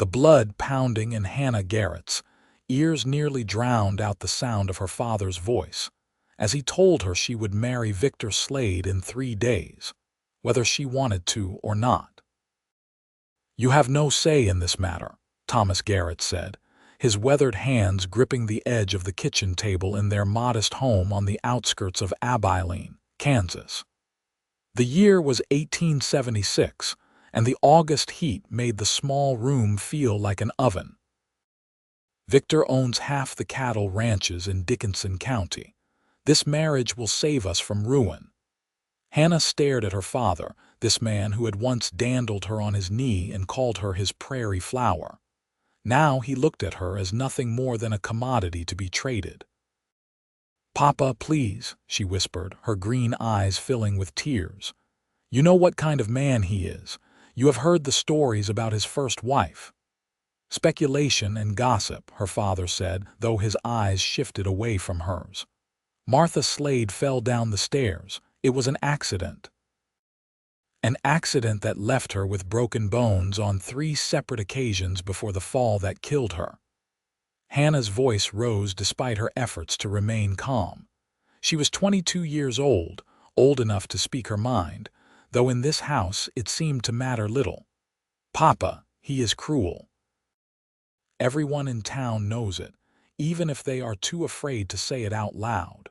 the blood pounding in Hannah Garrett's ears nearly drowned out the sound of her father's voice, as he told her she would marry Victor Slade in 3 days, whether she wanted to or not. "You have no say in this matter," Thomas Garrett said, his weathered hands gripping the edge of the kitchen table in their modest home on the outskirts of Abilene, Kansas. The year was 1876, and the August heat made the small room feel like an oven. "Victor owns half the cattle ranches in Dickinson County. This marriage will save us from ruin." Hannah stared at her father, this man who had once dandled her on his knee and called her his prairie flower. Now he looked at her as nothing more than a commodity to be traded. "Papa, please," she whispered, her green eyes filling with tears. "You know what kind of man he is. You have heard the stories about his first wife." "Speculation and gossip," her father said, though his eyes shifted away from hers. "Martha Slade fell down the stairs. It was an accident." An accident that left her with broken bones on 3 separate occasions before the fall that killed her. Hannah's voice rose despite her efforts to remain calm. She was 22 years old enough to speak her mind, though in this house it seemed to matter little. "Papa, he is cruel. Everyone in town knows it, even if they are too afraid to say it out loud."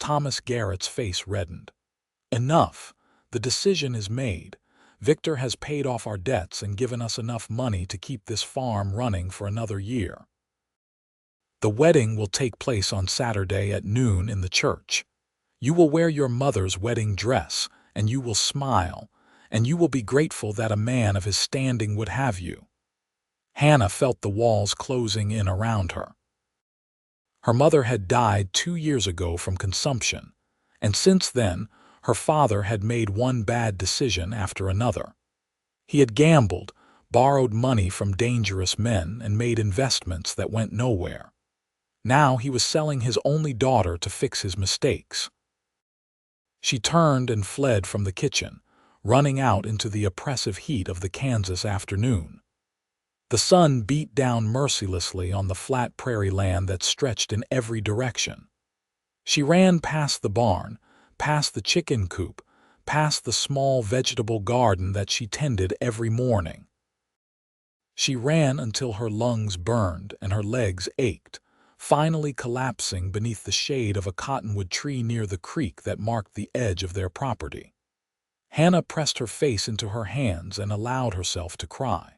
Thomas Garrett's face reddened. "Enough. The decision is made. Victor has paid off our debts and given us enough money to keep this farm running for another year. The wedding will take place on Saturday at noon in the church. You will wear your mother's wedding dress, and you will smile, and you will be grateful that a man of his standing would have you." Hannah felt the walls closing in around her. Her mother had died 2 years ago from consumption, and since then, her father had made one bad decision after another. He had gambled, borrowed money from dangerous men, and made investments that went nowhere. Now he was selling his only daughter to fix his mistakes. She turned and fled from the kitchen, running out into the oppressive heat of the Kansas afternoon. The sun beat down mercilessly on the flat prairie land that stretched in every direction. She ran past the barn, past the chicken coop, past the small vegetable garden that she tended every morning. She ran until her lungs burned and her legs ached, finally collapsing beneath the shade of a cottonwood tree near the creek that marked the edge of their property. Hannah pressed her face into her hands and allowed herself to cry.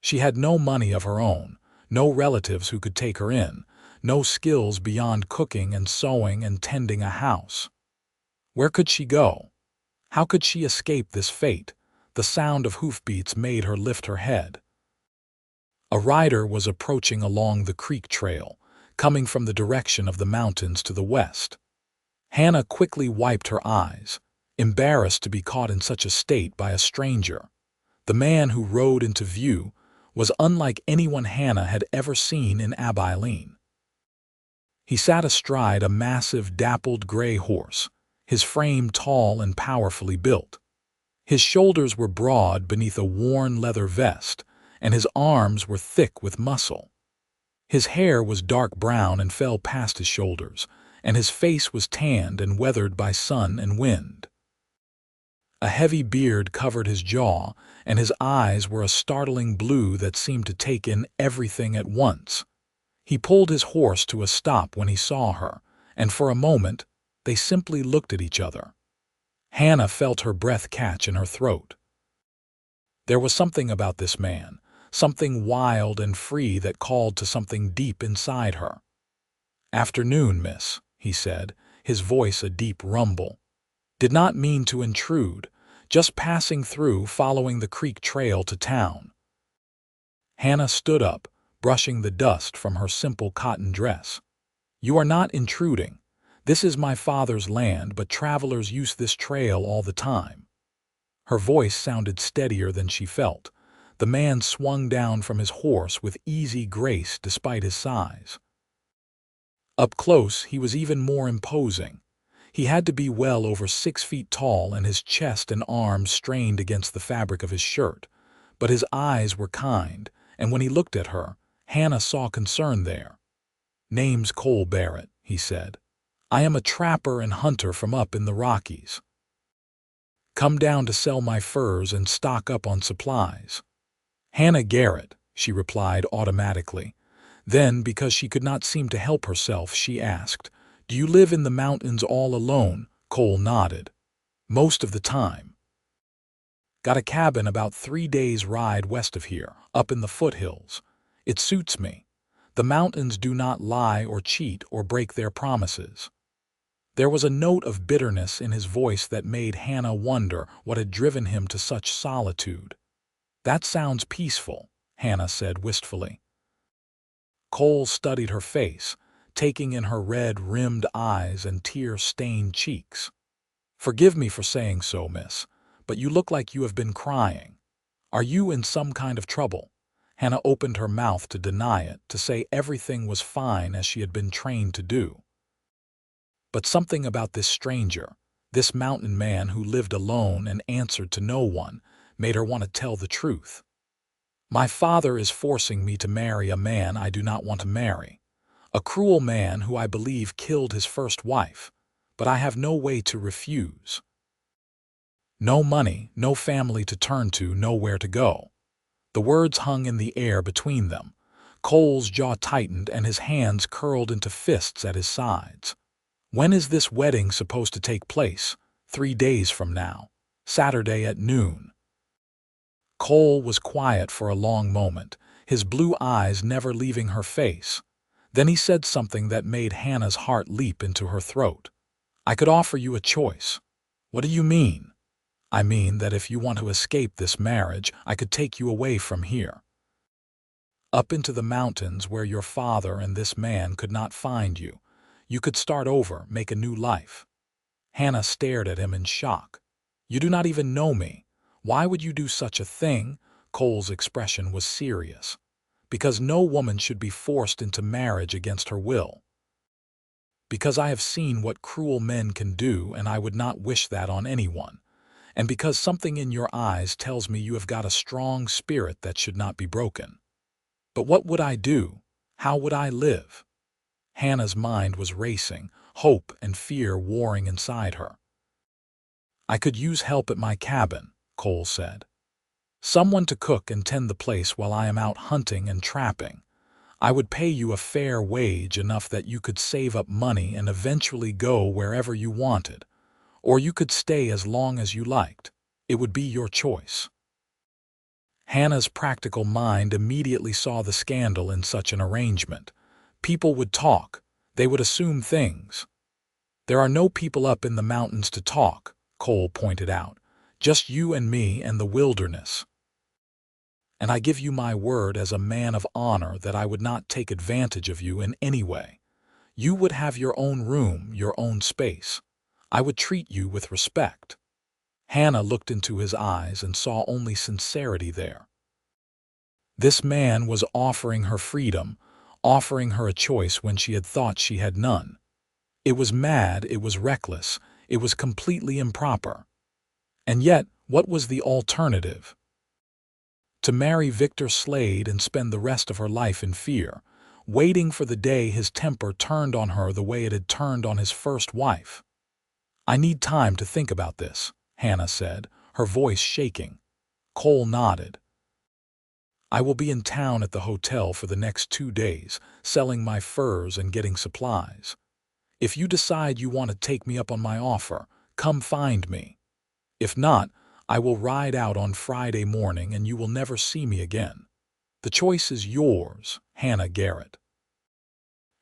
She had no money of her own, no relatives who could take her in, no skills beyond cooking and sewing and tending a house. Where could she go? How could she escape this fate? The sound of hoofbeats made her lift her head. A rider was approaching along the creek trail, coming from the direction of the mountains to the west. Hannah quickly wiped her eyes, embarrassed to be caught in such a state by a stranger. The man who rode into view was unlike anyone Hannah had ever seen in Abilene. He sat astride a massive dappled gray horse, his frame tall and powerfully built. His shoulders were broad beneath a worn leather vest, and his arms were thick with muscle. His hair was dark brown and fell past his shoulders, and his face was tanned and weathered by sun and wind. A heavy beard covered his jaw, and his eyes were a startling blue that seemed to take in everything at once. He pulled his horse to a stop when he saw her, and for a moment, they simply looked at each other. Hannah felt her breath catch in her throat. There was something about this man, something wild and free that called to something deep inside her. "Afternoon, miss," he said, his voice a deep rumble. "Did not mean to intrude, just passing through following the creek trail to town." Hannah stood up, brushing the dust from her simple cotton dress. "You are not intruding. This is my father's land, but travelers use this trail all the time." Her voice sounded steadier than she felt. The man swung down from his horse with easy grace despite his size. Up close, he was even more imposing. He had to be well over 6 feet tall, and his chest and arms strained against the fabric of his shirt, but his eyes were kind, and when he looked at her, Hannah saw concern there. "Name's Cole Barrett," he said. "I am a trapper and hunter from up in the Rockies. Come down to sell my furs and stock up on supplies." "Hannah Garrett," she replied automatically. Then, because she could not seem to help herself, she asked, "Do you live in the mountains all alone?" Cole nodded. "Most of the time. Got a cabin about 3 days' ride west of here, up in the foothills. It suits me. The mountains do not lie or cheat or break their promises." There was a note of bitterness in his voice that made Hannah wonder what had driven him to such solitude. "That sounds peaceful," Hannah said wistfully. Cole studied her face, taking in her red-rimmed eyes and tear-stained cheeks. "Forgive me for saying so, miss, but you look like you have been crying. Are you in some kind of trouble?" Hannah opened her mouth to deny it, to say everything was fine as she had been trained to do. But something about this stranger, this mountain man who lived alone and answered to no one, made her want to tell the truth. "My father is forcing me to marry a man I do not want to marry. A cruel man who I believe killed his first wife, but I have no way to refuse. No money, no family to turn to, nowhere to go." The words hung in the air between them. Cole's jaw tightened and his hands curled into fists at his sides. "When is this wedding supposed to take place?" 3 days from now. Saturday at noon." Cole was quiet for a long moment, his blue eyes never leaving her face. Then he said something that made Hannah's heart leap into her throat. "I could offer you a choice." "What do you mean?" "I mean that if you want to escape this marriage, I could take you away from here. Up into the mountains where your father and this man could not find you. You could start over, make a new life." Hannah stared at him in shock. "You do not even know me. Why would you do such a thing?" Cole's expression was serious. "Because no woman should be forced into marriage against her will. Because I have seen what cruel men can do, and I would not wish that on anyone. And because something in your eyes tells me you have got a strong spirit that should not be broken. But what would I do? How would I live?" Hannah's mind was racing, hope and fear warring inside her. "I could use help at my cabin," Cole said. "Someone to cook and tend the place while I am out hunting and trapping. I would pay you a fair wage, enough that you could save up money and eventually go wherever you wanted. Or you could stay as long as you liked. It would be your choice." Hannah's practical mind immediately saw the scandal in such an arrangement. People would talk. They would assume things. "There are no people up in the mountains to talk," Cole pointed out. "Just you and me and the wilderness. And I give you my word as a man of honor that I would not take advantage of you in any way. You would have your own room, your own space. I would treat you with respect." Hannah looked into his eyes and saw only sincerity there. This man was offering her freedom, offering her a choice when she had thought she had none. It was mad, it was reckless, it was completely improper. And yet, what was the alternative? To marry Victor Slade and spend the rest of her life in fear, waiting for the day his temper turned on her the way it had turned on his first wife. "I need time to think about this," Hannah said, her voice shaking. Cole nodded. "I will be in town at the hotel for the next 2 days, selling my furs and getting supplies. If you decide you want to take me up on my offer, come find me. If not, I will ride out on Friday morning and you will never see me again. The choice is yours, Hannah Garrett."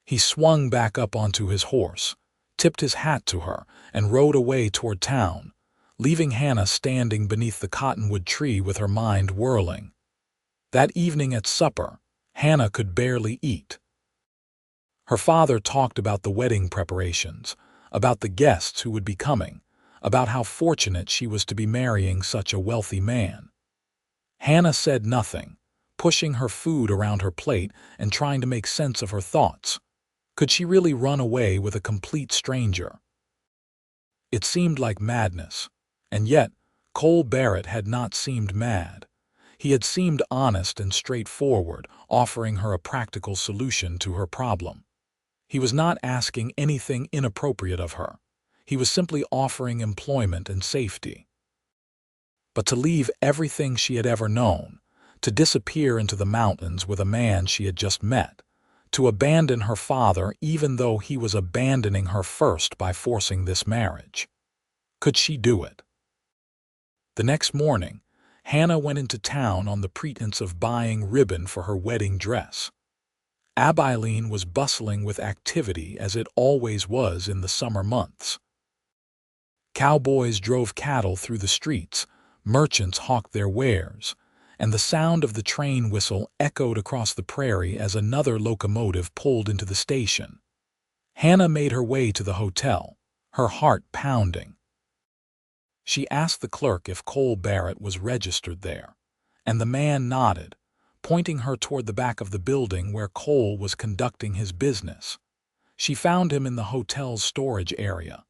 He swung back up onto his horse, tipped his hat to her, and rode away toward town, leaving Hannah standing beneath the cottonwood tree with her mind whirling. That evening at supper, Hannah could barely eat. Her father talked about the wedding preparations, about the guests who would be coming, about how fortunate she was to be marrying such a wealthy man. Hannah said nothing, pushing her food around her plate and trying to make sense of her thoughts. Could she really run away with a complete stranger? It seemed like madness, and yet Cole Barrett had not seemed mad. He had seemed honest and straightforward, offering her a practical solution to her problem. He was not asking anything inappropriate of her. He was simply offering employment and safety. But to leave everything she had ever known, to disappear into the mountains with a man she had just met, to abandon her father even though he was abandoning her first by forcing this marriage. Could she do it? The next morning, Hannah went into town on the pretense of buying ribbon for her wedding dress. Abilene was bustling with activity as it always was in the summer months. Cowboys drove cattle through the streets, merchants hawked their wares, and the sound of the train whistle echoed across the prairie as another locomotive pulled into the station. Hannah made her way to the hotel, her heart pounding. She asked the clerk if Cole Barrett was registered there, and the man nodded, pointing her toward the back of the building where Cole was conducting his business. She found him in the hotel's storage area,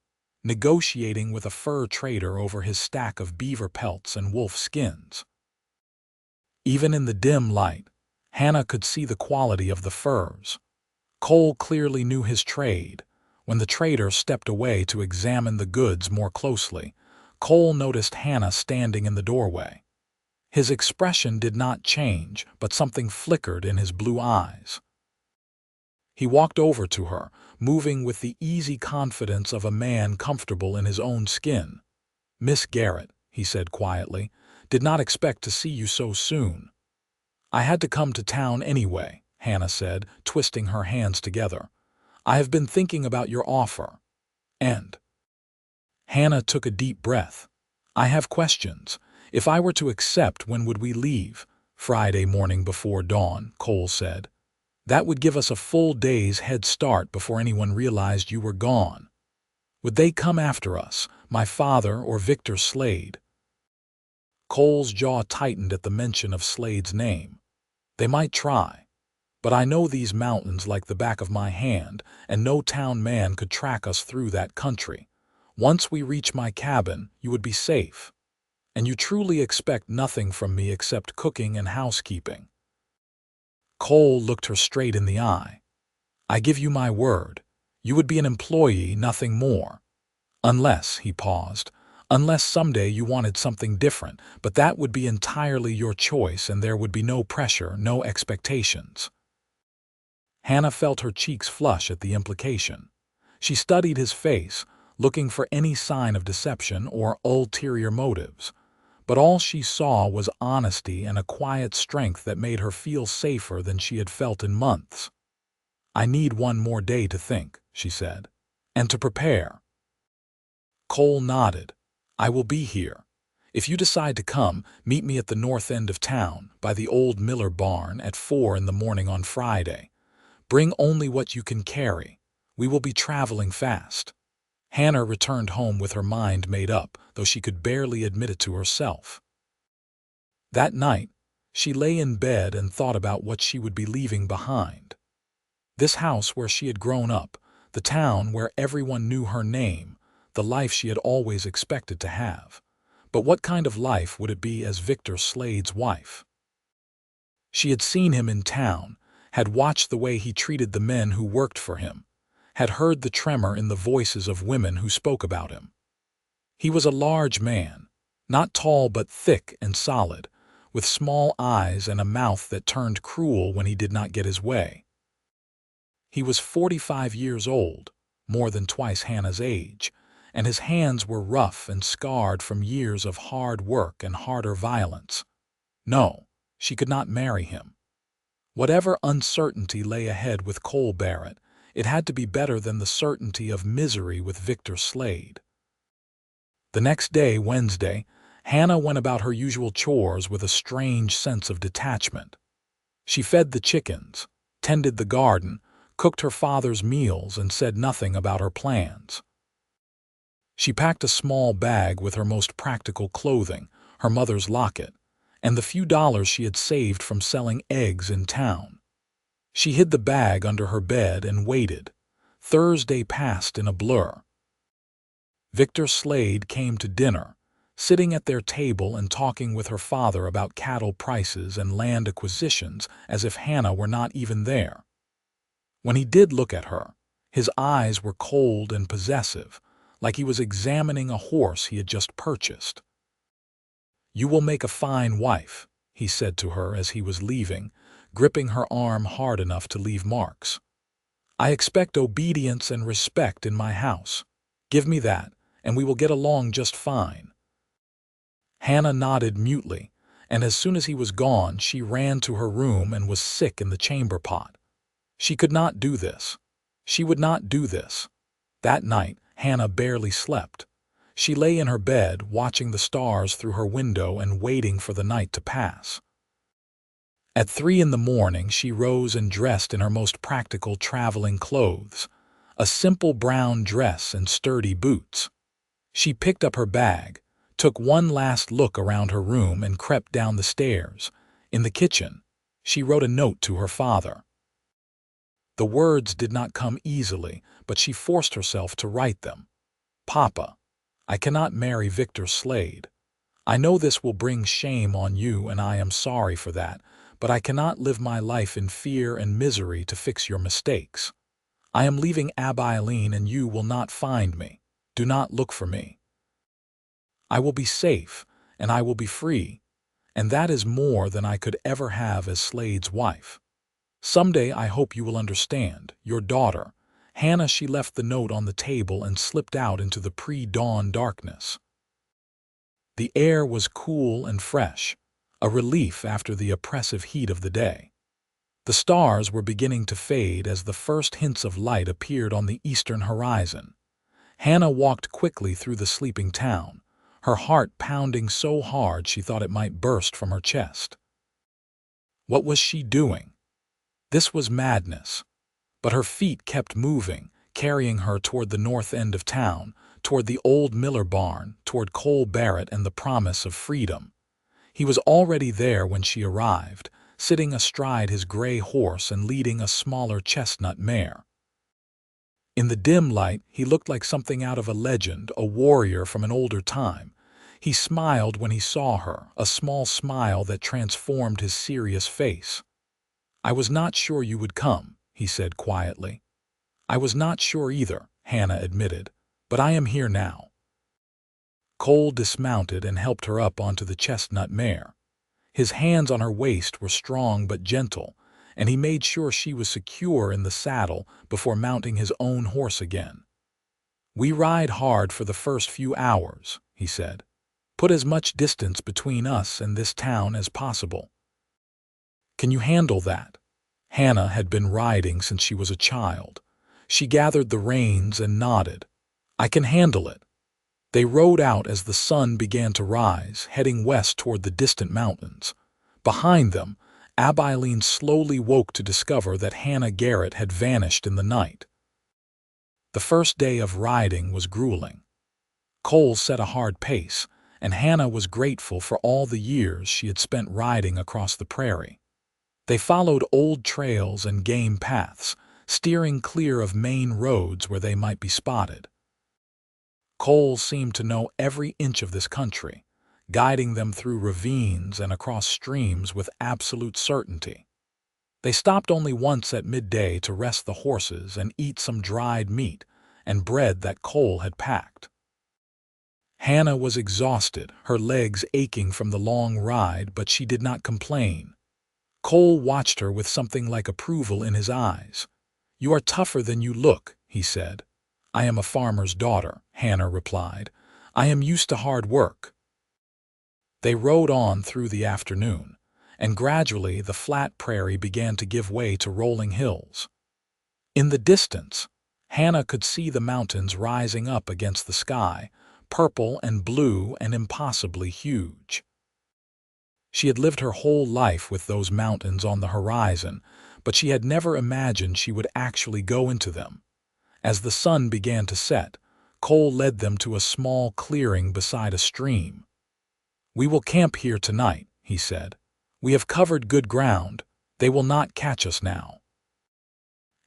negotiating with a fur trader over his stack of beaver pelts and wolf skins. Even in the dim light, Hannah could see the quality of the furs. Cole clearly knew his trade. When the trader stepped away to examine the goods more closely, Cole noticed Hannah standing in the doorway. His expression did not change, but something flickered in his blue eyes. He walked over to her, moving with the easy confidence of a man comfortable in his own skin. "Miss Garrett," he said quietly, "did not expect to see you so soon." "I had to come to town anyway," Hannah said, twisting her hands together. "I have been thinking about your offer. And—" Hannah took a deep breath. "I have questions. If I were to accept, when would we leave?" "Friday morning before dawn," Cole said. "That would give us a full day's head start before anyone realized you were gone." "Would they come after us, my father or Victor Slade?" Cole's jaw tightened at the mention of Slade's name. "They might try. But I know these mountains like the back of my hand, and no town man could track us through that country. Once we reach my cabin, you would be safe. And you truly expect nothing from me except cooking and housekeeping." Cole looked her straight in the eye. "I give you my word. You would be an employee, nothing more. Unless," he paused, "unless someday you wanted something different, but that would be entirely your choice and there would be no pressure, no expectations." Hannah felt her cheeks flush at the implication. She studied his face, looking for any sign of deception or ulterior motives. But all she saw was honesty and a quiet strength that made her feel safer than she had felt in months. "I need one more day to think," she said, "and to prepare." Cole nodded. "I will be here. If you decide to come, meet me at the north end of town, by the old Miller barn, at 4 in the morning on Friday. Bring only what you can carry. We will be traveling fast." Hannah returned home with her mind made up, though she could barely admit it to herself. That night, she lay in bed and thought about what she would be leaving behind. This house where she had grown up, the town where everyone knew her name, the life she had always expected to have. But what kind of life would it be as Victor Slade's wife? She had seen him in town, had watched the way he treated the men who worked for him, had heard the tremor in the voices of women who spoke about him. He was a large man, not tall but thick and solid, with small eyes and a mouth that turned cruel when he did not get his way. He was 45 years old, more than twice Hannah's age, and his hands were rough and scarred from years of hard work and harder violence. No, she could not marry him. Whatever uncertainty lay ahead with Cole Barrett, it had to be better than the certainty of misery with Victor Slade. The next day, Wednesday, Hannah went about her usual chores with a strange sense of detachment. She fed the chickens, tended the garden, cooked her father's meals, and said nothing about her plans. She packed a small bag with her most practical clothing, her mother's locket, and the few dollars she had saved from selling eggs in town. She hid the bag under her bed and waited. Thursday passed in a blur. Victor Slade came to dinner, sitting at their table and talking with her father about cattle prices and land acquisitions as if Hannah were not even there. When he did look at her, his eyes were cold and possessive, like he was examining a horse he had just purchased. "You will make a fine wife," he said to her as he was leaving, gripping her arm hard enough to leave marks. "I expect obedience and respect in my house. Give me that, and we will get along just fine." Hannah nodded mutely, and as soon as he was gone, she ran to her room and was sick in the chamber pot. She could not do this. She would not do this. That night, Hannah barely slept. She lay in her bed, watching the stars through her window and waiting for the night to pass. At 3 in the morning, she rose and dressed in her most practical traveling clothes, a simple brown dress and sturdy boots. She picked up her bag, took one last look around her room and crept down the stairs. In the kitchen, she wrote a note to her father. The words did not come easily, but she forced herself to write them. "Papa, I cannot marry Victor Slade. I know this will bring shame on you, and I am sorry for that, but I cannot live my life in fear and misery to fix your mistakes. I am leaving Abilene and you will not find me. Do not look for me. I will be safe, and I will be free, and that is more than I could ever have as Slade's wife. Someday I hope you will understand. Your daughter, Hannah." She left the note on the table and slipped out into the pre-dawn darkness. The air was cool and fresh, a relief after the oppressive heat of the day. The stars were beginning to fade as the first hints of light appeared on the eastern horizon. Hannah walked quickly through the sleeping town, her heart pounding so hard she thought it might burst from her chest. What was she doing? This was madness. But her feet kept moving, carrying her toward the north end of town, toward the old Miller barn, toward Cole Barrett and the promise of freedom. He was already there when she arrived, sitting astride his gray horse and leading a smaller chestnut mare. In the dim light, he looked like something out of a legend, a warrior from an older time. He smiled when he saw her, a small smile that transformed his serious face. "I was not sure you would come," he said quietly. "I was not sure either," Hannah admitted, "but I am here now." Cole dismounted and helped her up onto the chestnut mare. His hands on her waist were strong but gentle, and he made sure she was secure in the saddle before mounting his own horse again. "We ride hard for the first few hours," he said. "Put as much distance between us and this town as possible." "Can you handle that?" Hannah had been riding since she was a child. She gathered the reins and nodded. "I can handle it." They rode out as the sun began to rise, heading west toward the distant mountains. Behind them, Abilene slowly woke to discover that Hannah Garrett had vanished in the night. The first day of riding was grueling. Cole set a hard pace, and Hannah was grateful for all the years she had spent riding across the prairie. They followed old trails and game paths, steering clear of main roads where they might be spotted. Cole seemed to know every inch of this country, guiding them through ravines and across streams with absolute certainty. They stopped only once at midday to rest the horses and eat some dried meat and bread that Cole had packed. Hannah was exhausted, her legs aching from the long ride, but she did not complain. Cole watched her with something like approval in his eyes. "You are tougher than you look," he said. "I am a farmer's daughter," Hannah replied. "I am used to hard work." They rode on through the afternoon, and gradually the flat prairie began to give way to rolling hills. In the distance, Hannah could see the mountains rising up against the sky, purple and blue and impossibly huge. She had lived her whole life with those mountains on the horizon, but she had never imagined she would actually go into them. As the sun began to set, Cole led them to a small clearing beside a stream. "We will camp here tonight," he said. "We have covered good ground. They will not catch us now."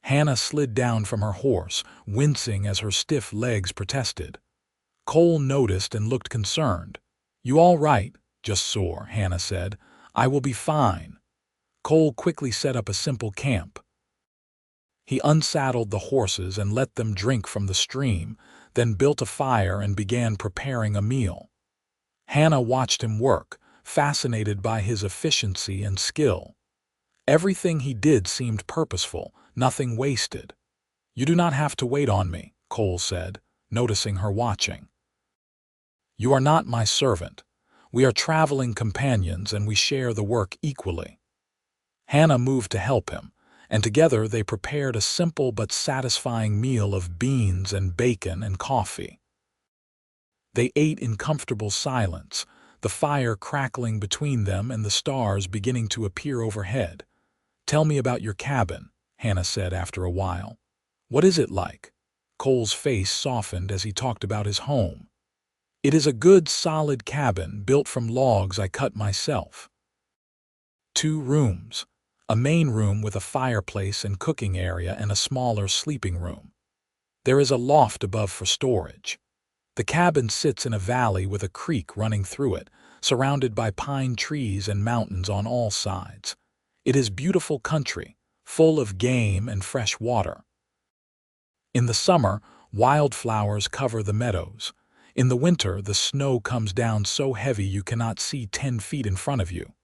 Hannah slid down from her horse, wincing as her stiff legs protested. Cole noticed and looked concerned. "You all right?" "Just sore," Hannah said. "I will be fine." Cole quickly set up a simple camp. He unsaddled the horses and let them drink from the stream, then built a fire and began preparing a meal. Hannah watched him work, fascinated by his efficiency and skill. Everything he did seemed purposeful, nothing wasted. "You do not have to wait on me," Cole said, noticing her watching. "You are not my servant. We are traveling companions and we share the work equally." Hannah moved to help him, and together they prepared a simple but satisfying meal of beans and bacon and coffee. They ate in comfortable silence, the fire crackling between them and the stars beginning to appear overhead. "Tell me about your cabin," Hannah said after a while. "What is it like?" Cole's face softened as he talked about his home. "It is a good, solid cabin built from logs I cut myself. 2 rooms. A main room with a fireplace and cooking area and a smaller sleeping room. There is a loft above for storage. The cabin sits in a valley with a creek running through it, surrounded by pine trees and mountains on all sides. It is beautiful country, full of game and fresh water. In the summer, wildflowers cover the meadows. In the winter, the snow comes down so heavy you cannot see 10 feet in front of you."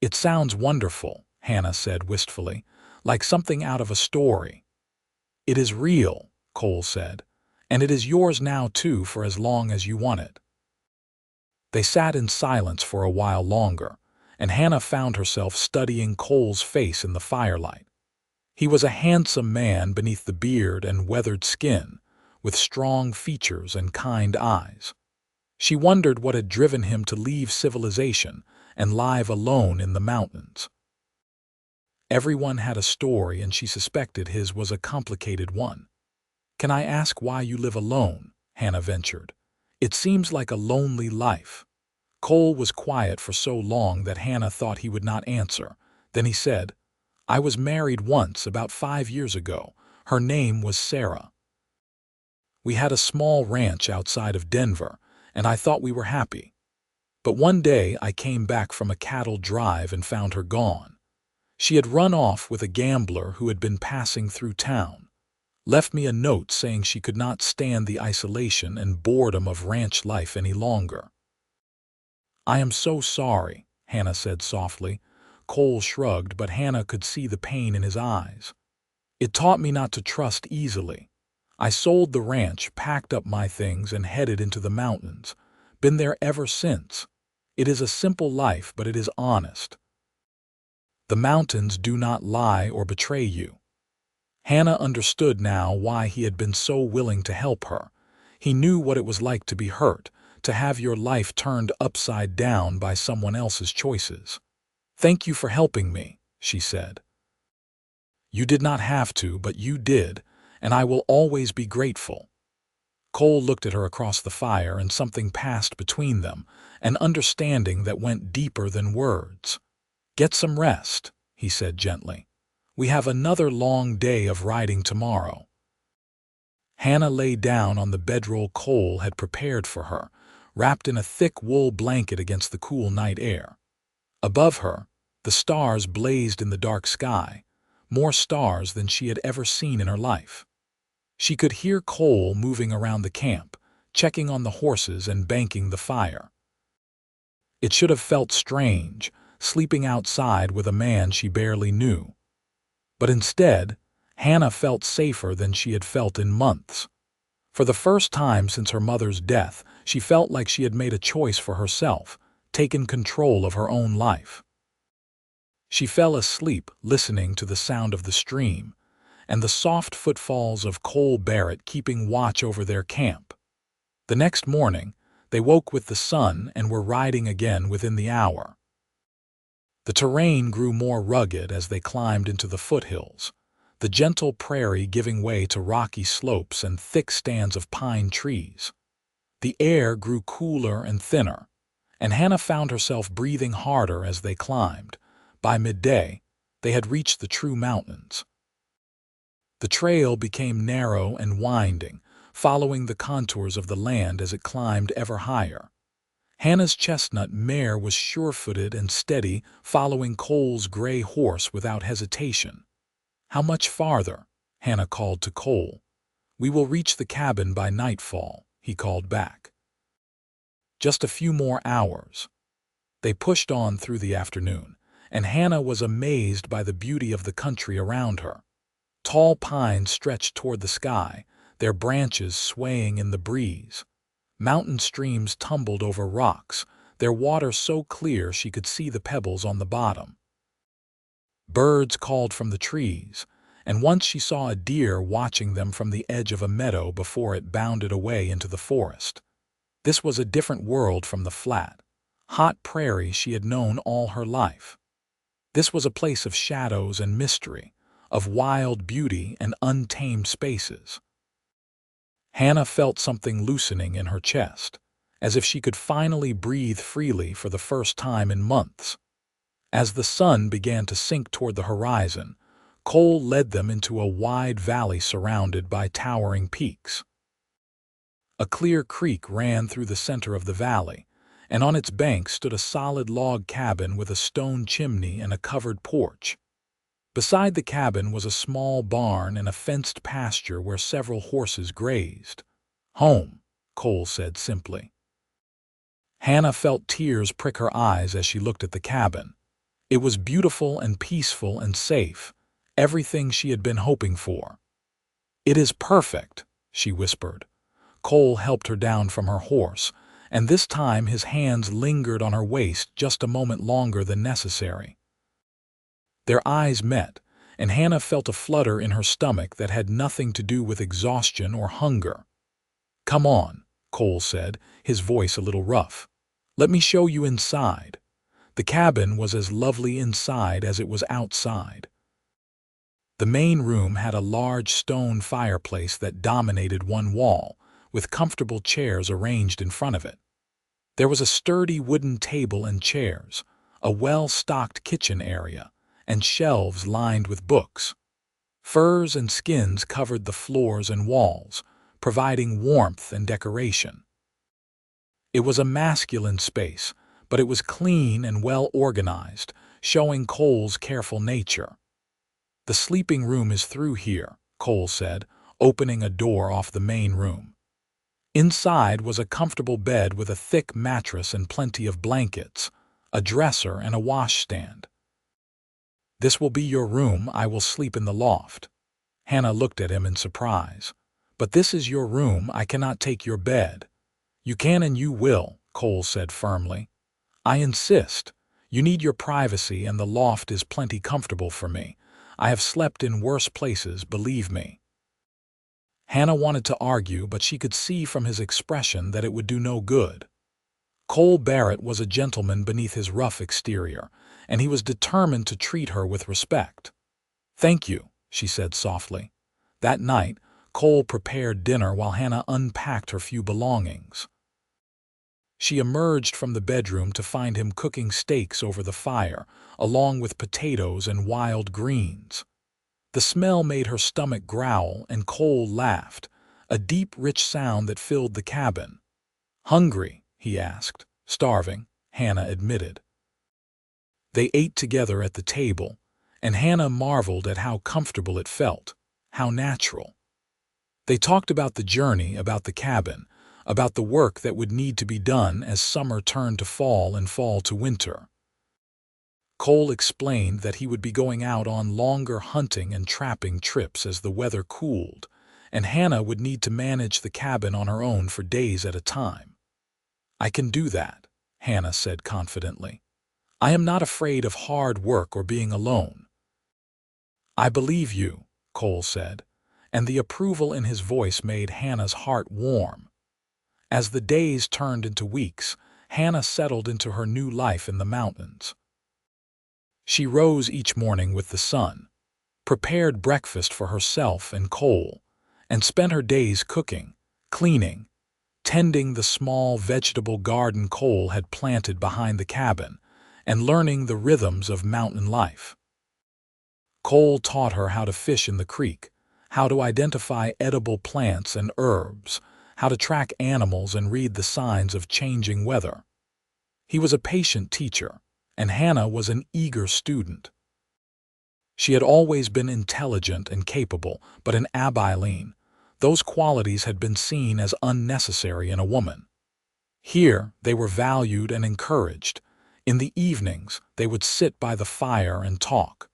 "It sounds wonderful," Hannah said wistfully, "like something out of a story." "It is real," Cole said, "and it is yours now too for as long as you want it." They sat in silence for a while longer, and Hannah found herself studying Cole's face in the firelight. He was a handsome man beneath the beard and weathered skin, with strong features and kind eyes. She wondered what had driven him to leave civilization and live alone in the mountains. Everyone had a story, and she suspected his was a complicated one. "Can I ask why you live alone?" Hannah ventured. "It seems like a lonely life." Cole was quiet for so long that Hannah thought he would not answer. Then he said, "I was married once, about 5 years ago. Her name was Sarah. We had a small ranch outside of Denver, and I thought we were happy. But one day I came back from a cattle drive and found her gone. She had run off with a gambler who had been passing through town. Left me a note saying she could not stand the isolation and boredom of ranch life any longer." "I am so sorry," Hannah said softly. Cole shrugged, but Hannah could see the pain in his eyes. "It taught me not to trust easily. I sold the ranch, packed up my things, and headed into the mountains. Been there ever since. It is a simple life, but it is honest. The mountains do not lie or betray you." Hannah understood now why he had been so willing to help her. He knew what it was like to be hurt, to have your life turned upside down by someone else's choices. "Thank you for helping me," she said. "You did not have to, but you did, and I will always be grateful." Cole looked at her across the fire, and something passed between them, an understanding that went deeper than words. "Get some rest," he said gently. "We have another long day of riding tomorrow." Hannah lay down on the bedroll Cole had prepared for her, wrapped in a thick wool blanket against the cool night air. Above her, the stars blazed in the dark sky, more stars than she had ever seen in her life. She could hear Cole moving around the camp, checking on the horses and banking the fire. It should have felt strange, sleeping outside with a man she barely knew. But instead, Hannah felt safer than she had felt in months. For the first time since her mother's death, she felt like she had made a choice for herself, taken control of her own life. She fell asleep listening to the sound of the stream and the soft footfalls of Cole Barrett keeping watch over their camp. The next morning, they woke with the sun and were riding again within the hour. The terrain grew more rugged as they climbed into the foothills, the gentle prairie giving way to rocky slopes and thick stands of pine trees. The air grew cooler and thinner, and Hannah found herself breathing harder as they climbed. By midday, they had reached the true mountains. The trail became narrow and winding, following the contours of the land as it climbed ever higher. Hannah's chestnut mare was sure-footed and steady, following Cole's gray horse without hesitation. "How much farther?" Hannah called to Cole. "We will reach the cabin by nightfall," he called back. "Just a few more hours." They pushed on through the afternoon, and Hannah was amazed by the beauty of the country around her. Tall pines stretched toward the sky, their branches swaying in the breeze. Mountain streams tumbled over rocks, their water so clear she could see the pebbles on the bottom. Birds called from the trees, and once she saw a deer watching them from the edge of a meadow before it bounded away into the forest. This was a different world from the flat, hot prairie she had known all her life. This was a place of shadows and mystery, of wild beauty and untamed spaces. Hannah felt something loosening in her chest, as if she could finally breathe freely for the first time in months. As the sun began to sink toward the horizon, Cole led them into a wide valley surrounded by towering peaks. A clear creek ran through the center of the valley, and on its banks stood a solid log cabin with a stone chimney and a covered porch. Beside the cabin was a small barn and a fenced pasture where several horses grazed. "Home," Cole said simply. Hannah felt tears prick her eyes as she looked at the cabin. It was beautiful and peaceful and safe, everything she had been hoping for. "It is perfect," she whispered. Cole helped her down from her horse, and this time his hands lingered on her waist just a moment longer than necessary. Their eyes met, and Hannah felt a flutter in her stomach that had nothing to do with exhaustion or hunger. "Come on," Cole said, his voice a little rough. "Let me show you inside." The cabin was as lovely inside as it was outside. The main room had a large stone fireplace that dominated one wall, with comfortable chairs arranged in front of it. There was a sturdy wooden table and chairs, a well-stocked kitchen area, and shelves lined with books. Furs and skins covered the floors and walls, providing warmth and decoration. It was a masculine space, but it was clean and well-organized, showing Cole's careful nature. "The sleeping room is through here," Cole said, opening a door off the main room. Inside was a comfortable bed with a thick mattress and plenty of blankets, a dresser and a washstand. "This will be your room. I will sleep in the loft." Hannah looked at him in surprise. "But this is your room. I cannot take your bed." "You can and you will," Cole said firmly. "I insist. You need your privacy, and the loft is plenty comfortable for me. I have slept in worse places, believe me." Hannah wanted to argue, but she could see from his expression that it would do no good. Cole Barrett was a gentleman beneath his rough exterior, and he was determined to treat her with respect. "Thank you," she said softly. That night, Cole prepared dinner while Hannah unpacked her few belongings. She emerged from the bedroom to find him cooking steaks over the fire, along with potatoes and wild greens. The smell made her stomach growl, and Cole laughed, a deep, rich sound that filled the cabin. "Hungry?" he asked. "Starving," Hannah admitted. They ate together at the table, and Hannah marveled at how comfortable it felt, how natural. They talked about the journey, about the cabin, about the work that would need to be done as summer turned to fall and fall to winter. Cole explained that he would be going out on longer hunting and trapping trips as the weather cooled, and Hannah would need to manage the cabin on her own for days at a time. "I can do that," Hannah said confidently. "I am not afraid of hard work or being alone." "I believe you," Cole said, and the approval in his voice made Hannah's heart warm. As the days turned into weeks, Hannah settled into her new life in the mountains. She rose each morning with the sun, prepared breakfast for herself and Cole, and spent her days cooking, cleaning, tending the small vegetable garden Cole had planted behind the cabin, and learning the rhythms of mountain life. Cole taught her how to fish in the creek, how to identify edible plants and herbs, how to track animals and read the signs of changing weather. He was a patient teacher, and Hannah was an eager student. She had always been intelligent and capable, but in Abilene, those qualities had been seen as unnecessary in a woman. Here, they were valued and encouraged. In the evenings, they would sit by the fire and talk.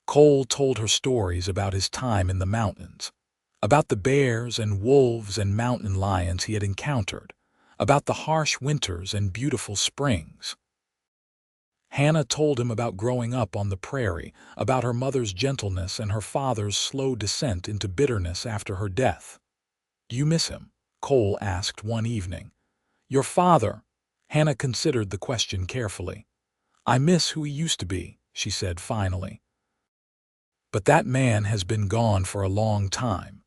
Cole told her stories about his time in the mountains, about the bears and wolves and mountain lions he had encountered, about the harsh winters and beautiful springs. Hannah told him about growing up on the prairie, about her mother's gentleness and her father's slow descent into bitterness after her death. "Do you miss him?" Cole asked one evening. "Your father?" Hannah considered the question carefully. "I miss who he used to be," she said finally. "But that man has been gone for a long time.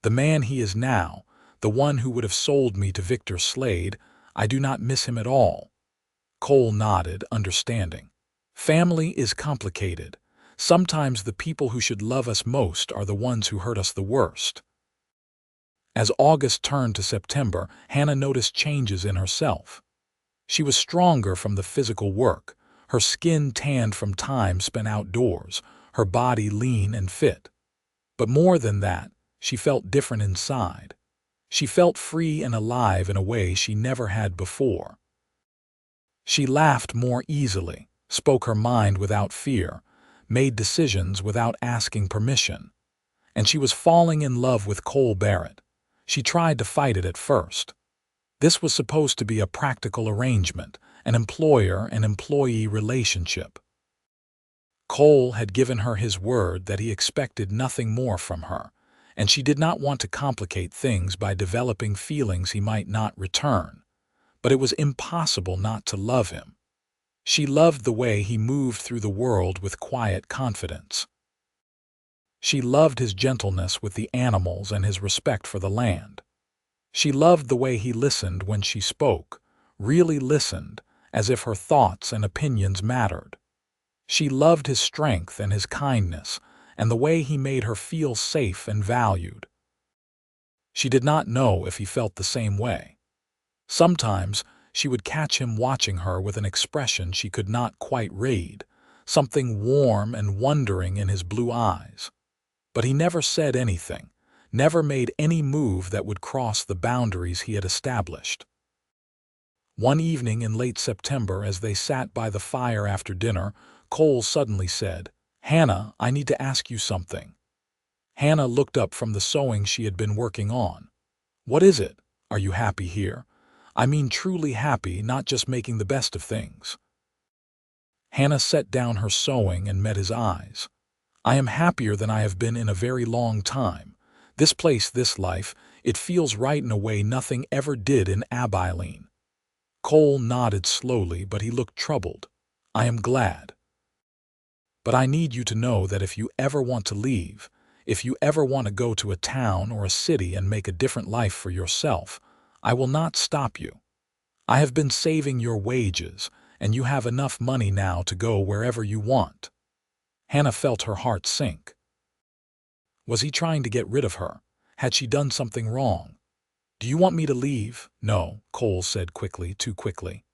The man he is now, the one who would have sold me to Victor Slade, I do not miss him at all." Cole nodded, understanding. Family is complicated. Sometimes the people who should love us most are the ones who hurt us the worst. As August turned to September, Hannah noticed changes in herself. She was stronger from the physical work, her skin tanned from time spent outdoors, her body lean and fit. But more than that, she felt different inside. She felt free and alive in a way she never had before. She laughed more easily, spoke her mind without fear, made decisions without asking permission. And she was falling in love with Cole Barrett. She tried to fight it at first. This was supposed to be a practical arrangement, an employer and employee relationship. Cole had given her his word that he expected nothing more from her, and she did not want to complicate things by developing feelings he might not return. But it was impossible not to love him. She loved the way he moved through the world with quiet confidence. She loved his gentleness with the animals and his respect for the land. She loved the way he listened when she spoke, really listened, as if her thoughts and opinions mattered. She loved his strength and his kindness, and the way he made her feel safe and valued. She did not know if he felt the same way. Sometimes she would catch him watching her with an expression she could not quite read, something warm and wondering in his blue eyes. But he never said anything, never made any move that would cross the boundaries he had established. One evening in late September, as they sat by the fire after dinner, Cole suddenly said, "Hannah, I need to ask you something." Hannah looked up from the sewing she had been working on. "What is it? Are you happy here? I mean truly happy, not just making the best of things." Hannah set down her sewing and met his eyes. "I am happier than I have been in a very long time. This place, this life, it feels right in a way nothing ever did in Abilene." Cole nodded slowly, but he looked troubled. "I am glad. But I need you to know that if you ever want to leave, if you ever want to go to a town or a city and make a different life for yourself, I will not stop you. I have been saving your wages, and you have enough money now to go wherever you want." Hannah felt her heart sink. Was he trying to get rid of her? Had she done something wrong? "Do you want me to leave?" "No," Cole said quickly, too quickly.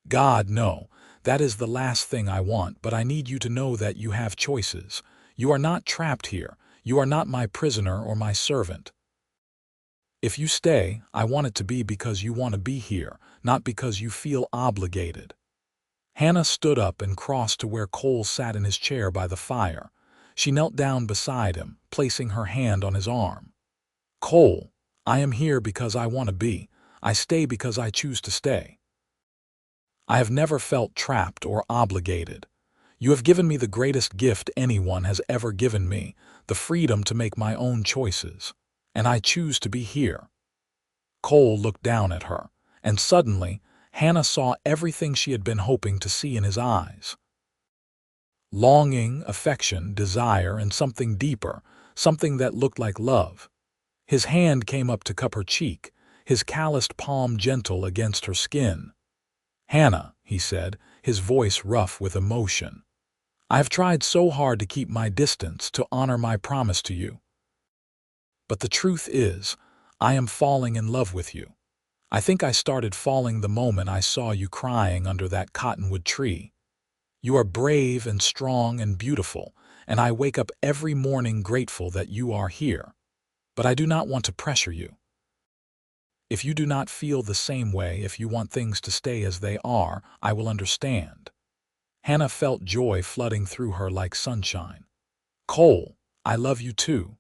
"God, no. That is the last thing I want, but I need you to know that you have choices. You are not trapped here. You are not my prisoner or my servant. If you stay, I want it to be because you want to be here, not because you feel obligated." Hannah stood up and crossed to where Cole sat in his chair by the fire. She knelt down beside him, placing her hand on his arm. "Cole, I am here because I want to be. I stay because I choose to stay. I have never felt trapped or obligated. You have given me the greatest gift anyone has ever given me, the freedom to make my own choices. And I choose to be here." Cole looked down at her, and suddenly, Hannah saw everything she had been hoping to see in his eyes. Longing, affection, desire, and something deeper, something that looked like love. His hand came up to cup her cheek, his calloused palm gentle against her skin. "Hannah," he said, his voice rough with emotion, "I have tried so hard to keep my distance, to honor my promise to you. But the truth is, I am falling in love with you. I think I started falling the moment I saw you crying under that cottonwood tree. You are brave and strong and beautiful, and I wake up every morning grateful that you are here. But I do not want to pressure you. If you do not feel the same way, if you want things to stay as they are, I will understand. Hannah felt joy flooding through her like sunshine. Cole, I love you too.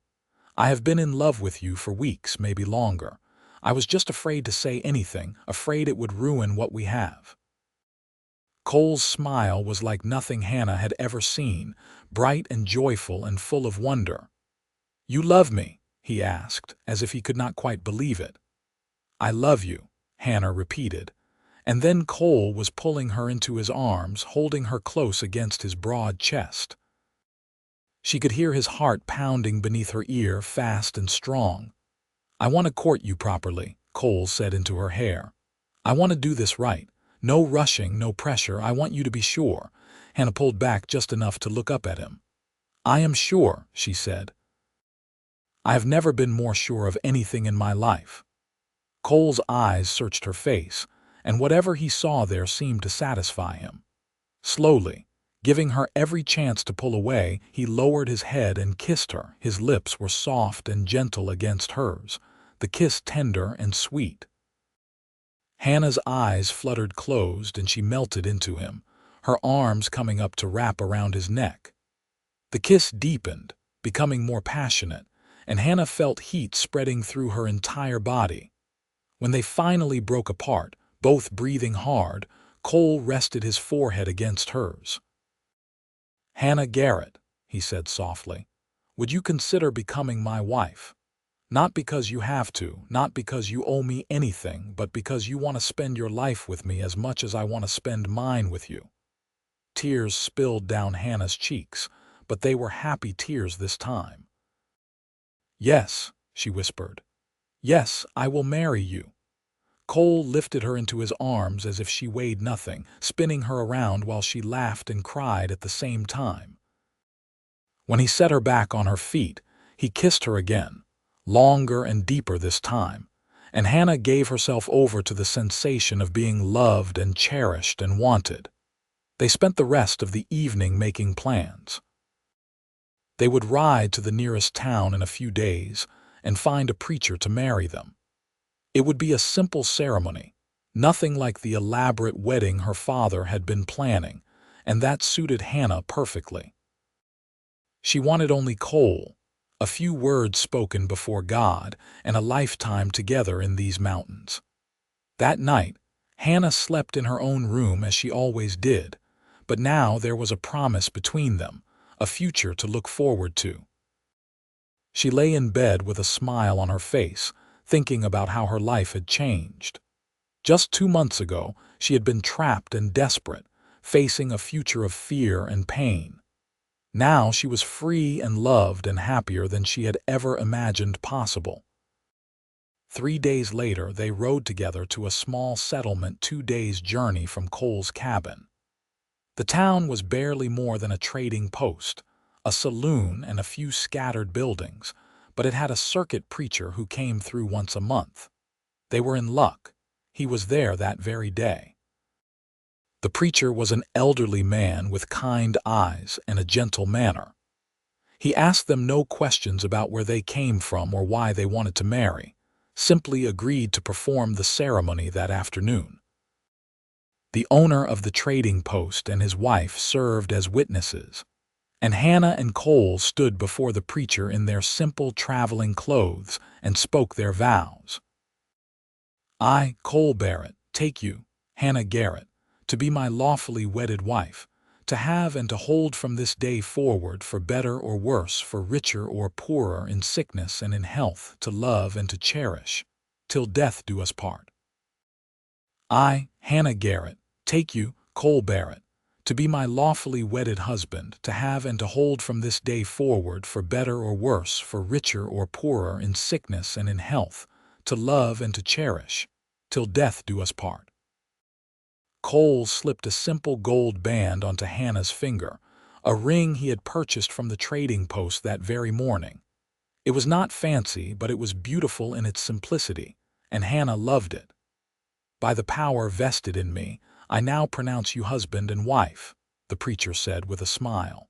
I have been in love with you for weeks, maybe longer. I was just afraid to say anything, afraid it would ruin what we have. Cole's smile was like nothing Hannah had ever seen, bright and joyful and full of wonder. You love me? He asked, as if he could not quite believe it. I love you, Hannah repeated, and then Cole was pulling her into his arms, holding her close against his broad chest. She could hear his heart pounding beneath her ear, fast and strong. I want to court you properly, Cole said into her hair. I want to do this right. No rushing, no pressure. I want you to be sure. Hannah pulled back just enough to look up at him. I am sure, she said. I have never been more sure of anything in my life. Cole's eyes searched her face, and whatever he saw there seemed to satisfy him. Slowly, giving her every chance to pull away, he lowered his head and kissed her. His lips were soft and gentle against hers, the kiss tender and sweet. Hannah's eyes fluttered closed and she melted into him, her arms coming up to wrap around his neck. The kiss deepened, becoming more passionate, and Hannah felt heat spreading through her entire body. When they finally broke apart, both breathing hard, Cole rested his forehead against hers. Hannah Garrett, he said softly, would you consider becoming my wife? Not because you have to, not because you owe me anything, but because you want to spend your life with me as much as I want to spend mine with you. Tears spilled down Hannah's cheeks, but they were happy tears this time. Yes, she whispered. Yes, I will marry you. Cole lifted her into his arms as if she weighed nothing, spinning her around while she laughed and cried at the same time. When he set her back on her feet, he kissed her again, longer and deeper this time, and Hannah gave herself over to the sensation of being loved and cherished and wanted. They spent the rest of the evening making plans. They would ride to the nearest town in a few days and find a preacher to marry them. It would be a simple ceremony, nothing like the elaborate wedding her father had been planning, and that suited Hannah perfectly. She wanted only Cole, a few words spoken before God, and a lifetime together in these mountains. That night, Hannah slept in her own room as she always did, but now there was a promise between them, a future to look forward to. She lay in bed with a smile on her face, thinking about how her life had changed. Just 2 months ago, she had been trapped and desperate, facing a future of fear and pain. Now she was free and loved and happier than she had ever imagined possible. 3 days later, they rode together to a small settlement 2 days' journey from Cole's cabin. The town was barely more than a trading post, a saloon and a few scattered buildings, but it had a circuit preacher who came through once a month. They were in luck. He was there that very day. The preacher was an elderly man with kind eyes and a gentle manner. He asked them no questions about where they came from or why they wanted to marry, simply agreed to perform the ceremony that afternoon. The owner of the trading post and his wife served as witnesses, and Hannah and Cole stood before the preacher in their simple traveling clothes and spoke their vows. I, Cole Barrett, take you, Hannah Garrett, to be my lawfully wedded wife, to have and to hold from this day forward, for better or worse, for richer or poorer, in sickness and in health, to love and to cherish, till death do us part. I, Hannah Garrett, take you, Cole Barrett, to be my lawfully wedded husband, to have and to hold from this day forward, for better or worse, for richer or poorer, in sickness and in health, to love and to cherish, till death do us part. Cole slipped a simple gold band onto Hannah's finger, a ring he had purchased from the trading post that very morning. It was not fancy, but it was beautiful in its simplicity, and Hannah loved it. "By the power vested in me, I now pronounce you husband and wife," the preacher said with a smile.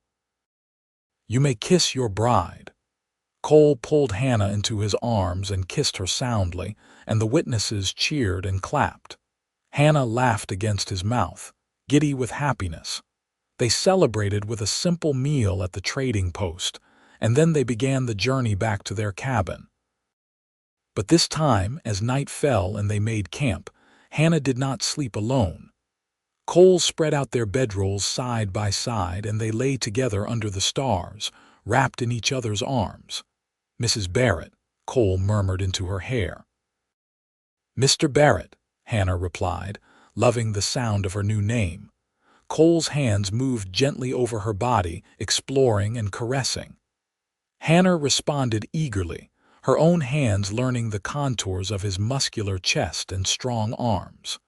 "You may kiss your bride." Cole pulled Hannah into his arms and kissed her soundly, and the witnesses cheered and clapped. Hannah laughed against his mouth, giddy with happiness. They celebrated with a simple meal at the trading post, and then they began the journey back to their cabin. But this time, as night fell and they made camp, Hannah did not sleep alone. Cole spread out their bedrolls side by side, and they lay together under the stars, wrapped in each other's arms. "Mrs. Barrett," Cole murmured into her hair. "Mr. Barrett," Hannah replied, loving the sound of her new name. Cole's hands moved gently over her body, exploring and caressing. Hannah responded eagerly, her own hands learning the contours of his muscular chest and strong arms.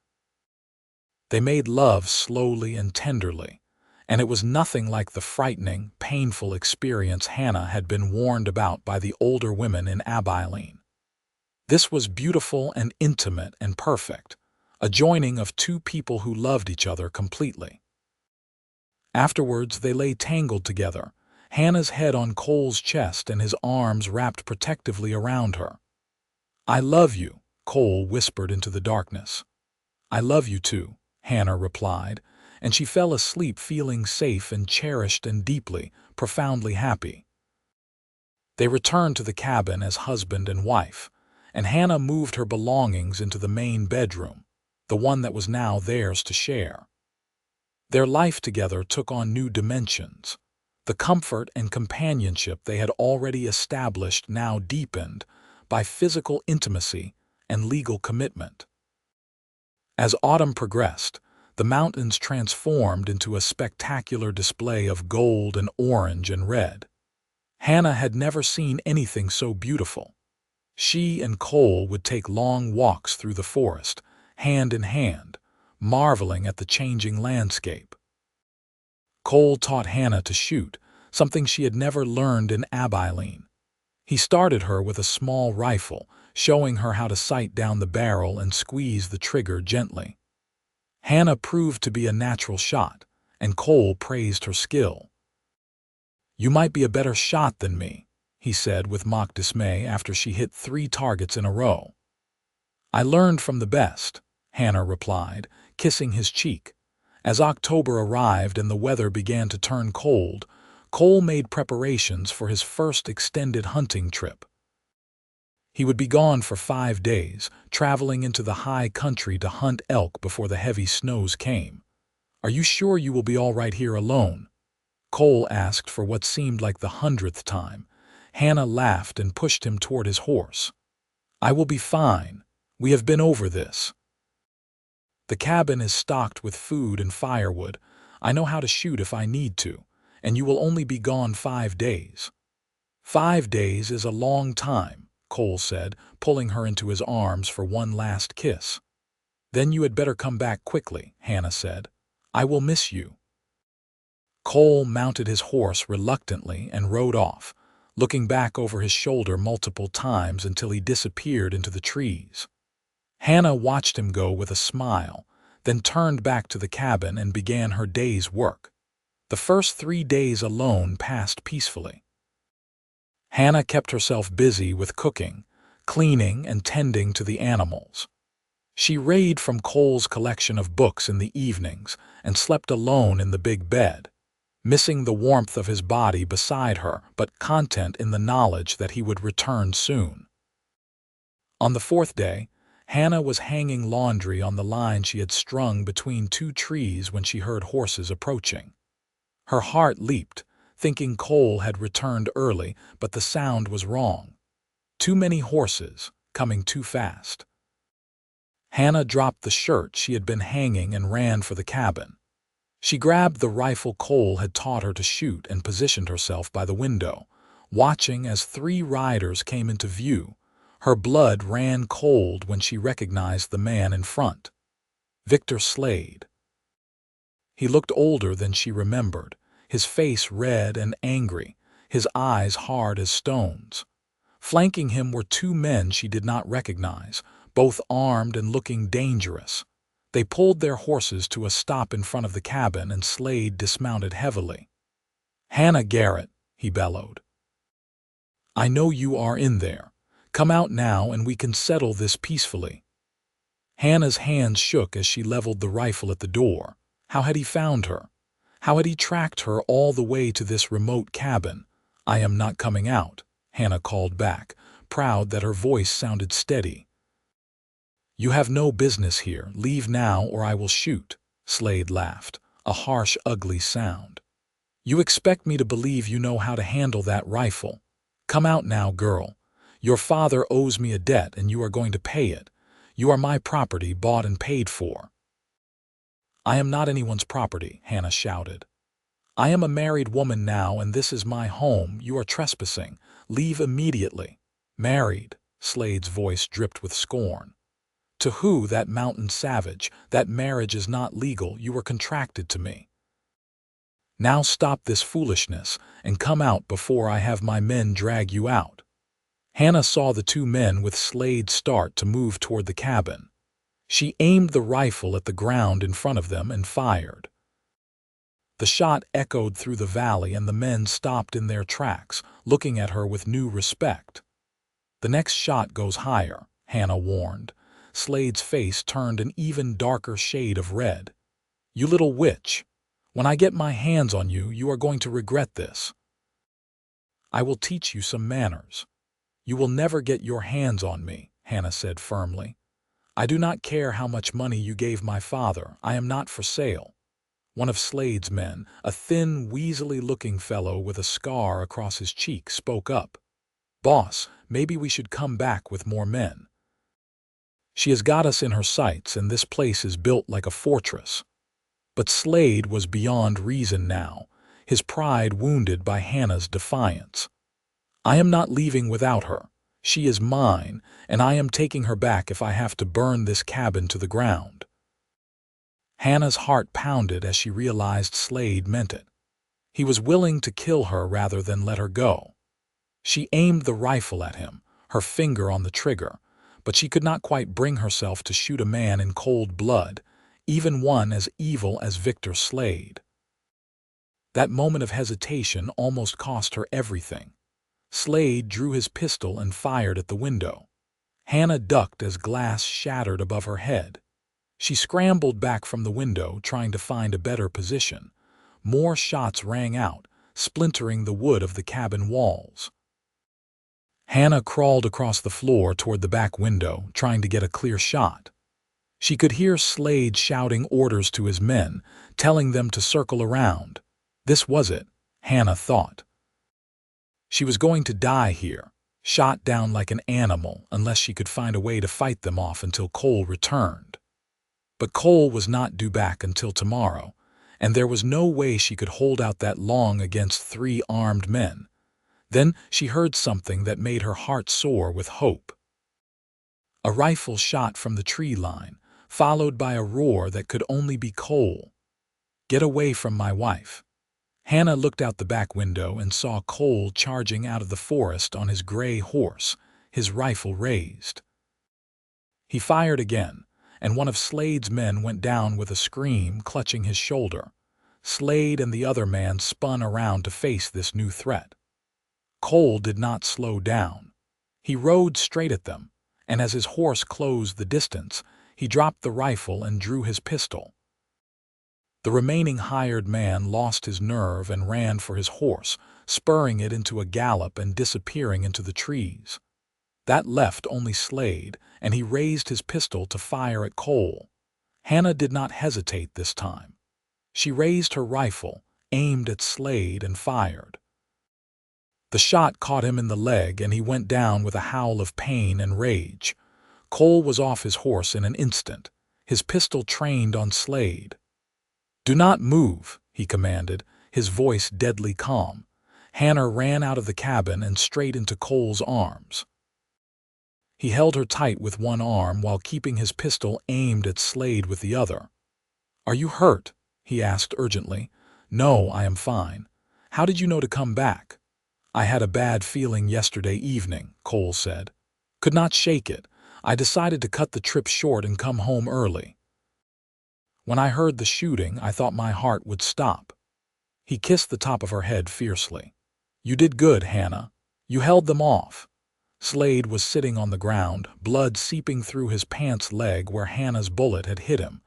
They made love slowly and tenderly, and it was nothing like the frightening, painful experience Hannah had been warned about by the older women in Abilene. This was beautiful and intimate and perfect, a joining of two people who loved each other completely. Afterwards, they lay tangled together, Hannah's head on Cole's chest and his arms wrapped protectively around her. "I love you," Cole whispered into the darkness. "I love you too," Hannah replied, and she fell asleep feeling safe and cherished and deeply, profoundly happy. They returned to the cabin as husband and wife, and Hannah moved her belongings into the main bedroom, the one that was now theirs to share. Their life together took on new dimensions. The comfort and companionship they had already established now deepened by physical intimacy and legal commitment. As autumn progressed, the mountains transformed into a spectacular display of gold and orange and red. Hannah had never seen anything so beautiful. She and Cole would take long walks through the forest, hand in hand, marveling at the changing landscape. Cole taught Hannah to shoot, something she had never learned in Abilene. He started her with a small rifle, showing her how to sight down the barrel and squeeze the trigger gently. Hannah proved to be a natural shot, and Cole praised her skill. "You might be a better shot than me," he said with mock dismay after she hit 3 targets in a row. "I learned from the best," Hannah replied, kissing his cheek. As October arrived and the weather began to turn cold, Cole made preparations for his first extended hunting trip. He would be gone for 5 days, traveling into the high country to hunt elk before the heavy snows came. "Are you sure you will be all right here alone?" Cole asked for what seemed like the 100th time. Hannah laughed and pushed him toward his horse. "I will be fine. We have been over this. The cabin is stocked with food and firewood. I know how to shoot if I need to, and you will only be gone 5 days." "5 days is a long time," Cole said, pulling her into his arms for one last kiss. "Then you had better come back quickly," Hannah said. "I will miss you." Cole mounted his horse reluctantly and rode off, looking back over his shoulder multiple times until he disappeared into the trees. Hannah watched him go with a smile, then turned back to the cabin and began her day's work. The first 3 days alone passed peacefully. Hannah kept herself busy with cooking, cleaning, and tending to the animals. She read from Cole's collection of books in the evenings and slept alone in the big bed, missing the warmth of his body beside her, but content in the knowledge that he would return soon. On the 4th day, Hannah was hanging laundry on the line she had strung between 2 trees when she heard horses approaching. Her heart leaped, thinking Cole had returned early, but the sound was wrong. Too many horses, coming too fast. Hannah dropped the shirt she had been hanging and ran for the cabin. She grabbed the rifle Cole had taught her to shoot and positioned herself by the window, watching as 3 riders came into view. Her blood ran cold when she recognized the man in front. Victor Slade. He looked older than she remembered, his face red and angry, his eyes hard as stones. Flanking him were 2 men she did not recognize, both armed and looking dangerous. They pulled their horses to a stop in front of the cabin, and Slade dismounted heavily. "Hannah Garrett," he bellowed. "I know you are in there. Come out now and we can settle this peacefully." Hannah's hands shook as she leveled the rifle at the door. How had he found her? How had he tracked her all the way to this remote cabin? "I am not coming out," Hannah called back, proud that her voice sounded steady. "You have no business here. Leave now or I will shoot," Slade laughed, a harsh, ugly sound. "You expect me to believe you know how to handle that rifle? Come out now, girl. Your father owes me a debt and you are going to pay it. You are my property, bought and paid for." "I am not anyone's property," Hannah shouted. "I am a married woman now and this is my home. You are trespassing. Leave immediately." "Married?" Slade's voice dripped with scorn. "To who? That mountain savage? That marriage is not legal. You were contracted to me. Now stop this foolishness and come out before I have my men drag you out." Hannah saw the two men with Slade start to move toward the cabin. She aimed the rifle at the ground in front of them and fired. The shot echoed through the valley and the men stopped in their tracks, looking at her with new respect. "The next shot goes higher," Hannah warned. Slade's face turned an even darker shade of red. "You little witch! When I get my hands on you, you are going to regret this. I will teach you some manners." "You will never get your hands on me," Hannah said firmly. "I do not care how much money you gave my father. I am not for sale." One of Slade's men, a thin, weaselly-looking fellow with a scar across his cheek, spoke up. "Boss, maybe we should come back with more men. She has got us in her sights, and this place is built like a fortress." But Slade was beyond reason now, his pride wounded by Hannah's defiance. "I am not leaving without her. She is mine, and I am taking her back if I have to burn this cabin to the ground." Hannah's heart pounded as she realized Slade meant it. He was willing to kill her rather than let her go. She aimed the rifle at him, her finger on the trigger, but she could not quite bring herself to shoot a man in cold blood, even one as evil as Victor Slade. That moment of hesitation almost cost her everything. Slade drew his pistol and fired at the window. Hannah ducked as glass shattered above her head. She scrambled back from the window, trying to find a better position. More shots rang out, splintering the wood of the cabin walls. Hannah crawled across the floor toward the back window, trying to get a clear shot. She could hear Slade shouting orders to his men, telling them to circle around. This was it, Hannah thought. She was going to die here, shot down like an animal, unless she could find a way to fight them off until Cole returned. But Cole was not due back until tomorrow, and there was no way she could hold out that long against 3 armed men. Then she heard something that made her heart soar with hope. A rifle shot from the tree line, followed by a roar that could only be Cole. "Get away from my wife." Hannah looked out the back window and saw Cole charging out of the forest on his gray horse, his rifle raised. He fired again, and one of Slade's men went down with a scream, clutching his shoulder. Slade and the other man spun around to face this new threat. Cole did not slow down. He rode straight at them, and as his horse closed the distance, he dropped the rifle and drew his pistol. The remaining hired man lost his nerve and ran for his horse, spurring it into a gallop and disappearing into the trees. That left only Slade, and he raised his pistol to fire at Cole. Hannah did not hesitate this time. She raised her rifle, aimed at Slade, and fired. The shot caught him in the leg, and he went down with a howl of pain and rage. Cole was off his horse in an instant, his pistol trained on Slade. "Do not move," he commanded, his voice deadly calm. Hannah ran out of the cabin and straight into Cole's arms. He held her tight with one arm while keeping his pistol aimed at Slade with the other. "Are you hurt?" he asked urgently. "No, I am fine." "How did you know to come back?" "I had a bad feeling yesterday evening," Cole said. "Could not shake it. I decided to cut the trip short and come home early. When I heard the shooting, I thought my heart would stop." He kissed the top of her head fiercely. "You did good, Hannah. You held them off." Slade was sitting on the ground, blood seeping through his pants leg where Hannah's bullet had hit him.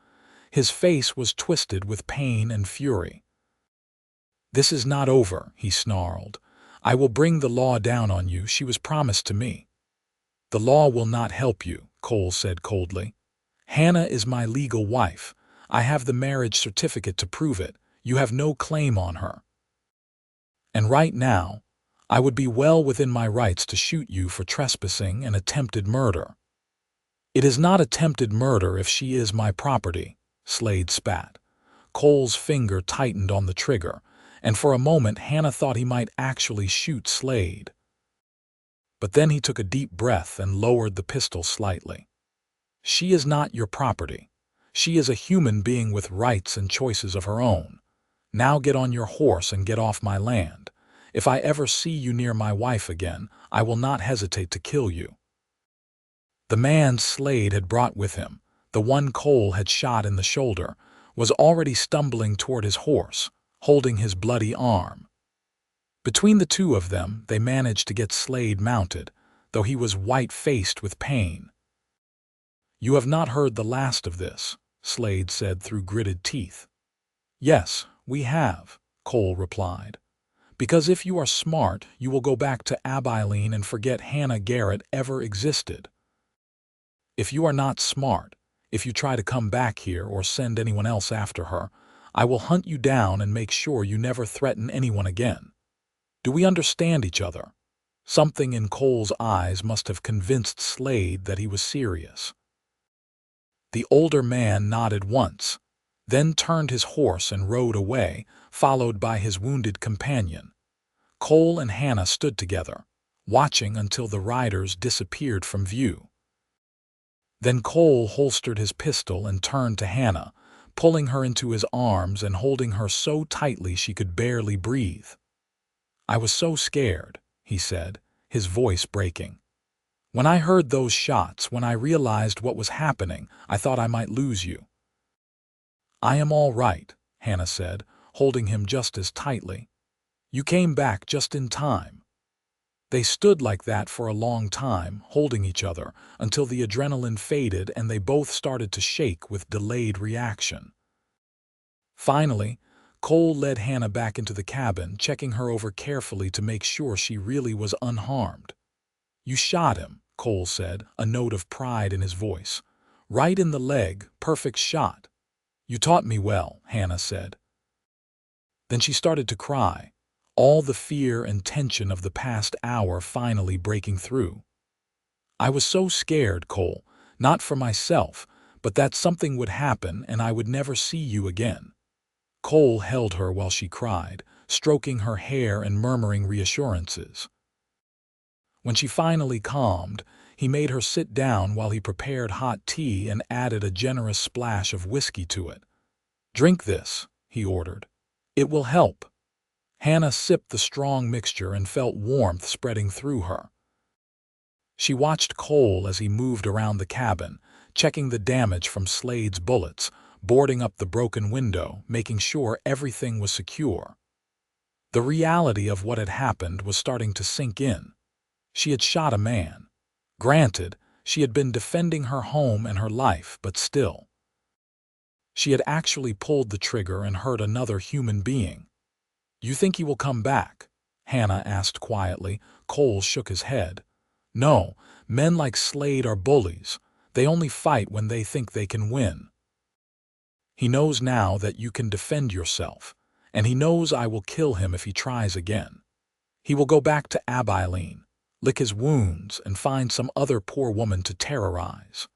His face was twisted with pain and fury. "This is not over," he snarled. "I will bring the law down on you. She was promised to me." "The law will not help you," Cole said coldly. "Hannah is my legal wife. I have the marriage certificate to prove it. You have no claim on her. And right now, I would be well within my rights to shoot you for trespassing and attempted murder." "It is not attempted murder if she is my property," Slade spat. Cole's finger tightened on the trigger, and for a moment Hannah thought he might actually shoot Slade. But then he took a deep breath and lowered the pistol slightly. "She is not your property. She is a human being with rights and choices of her own. Now get on your horse and get off my land. If I ever see you near my wife again, I will not hesitate to kill you." The man Slade had brought with him, the one Cole had shot in the shoulder, was already stumbling toward his horse, holding his bloody arm. Between the two of them, they managed to get Slade mounted, though he was white-faced with pain. "You have not heard the last of this," Slade said through gritted teeth. "Yes, we have," Cole replied. "Because if you are smart, you will go back to Abilene and forget Hannah Garrett ever existed. If you are not smart, if you try to come back here or send anyone else after her, I will hunt you down and make sure you never threaten anyone again. Do we understand each other?" Something in Cole's eyes must have convinced Slade that he was serious. The older man nodded once, then turned his horse and rode away, followed by his wounded companion. Cole and Hannah stood together, watching until the riders disappeared from view. Then Cole holstered his pistol and turned to Hannah, pulling her into his arms and holding her so tightly she could barely breathe. "I was so scared," he said, his voice breaking. "When I heard those shots, when I realized what was happening, I thought I might lose you." "I am all right," Hannah said, holding him just as tightly. "You came back just in time." They stood like that for a long time, holding each other, until the adrenaline faded and they both started to shake with delayed reaction. Finally, Cole led Hannah back into the cabin, checking her over carefully to make sure she really was unharmed. "You shot him," Cole said, a note of pride in his voice. "Right in the leg, perfect shot." "You taught me well," Hannah said. Then she started to cry, all the fear and tension of the past hour finally breaking through. "I was so scared, Cole, not for myself, but that something would happen and I would never see you again." Cole held her while she cried, stroking her hair and murmuring reassurances. When she finally calmed, he made her sit down while he prepared hot tea and added a generous splash of whiskey to it. "Drink this," he ordered. "It will help." Hannah sipped the strong mixture and felt warmth spreading through her. She watched Cole as he moved around the cabin, checking the damage from Slade's bullets, boarding up the broken window, making sure everything was secure. The reality of what had happened was starting to sink in. She had shot a man. Granted, she had been defending her home and her life, but still. She had actually pulled the trigger and hurt another human being. "You think he will come back?" Hannah asked quietly. Cole shook his head. "No, men like Slade are bullies. They only fight when they think they can win. He knows now that you can defend yourself, and he knows I will kill him if he tries again. He will go back to Abilene, lick his wounds, and find some other poor woman to terrorize."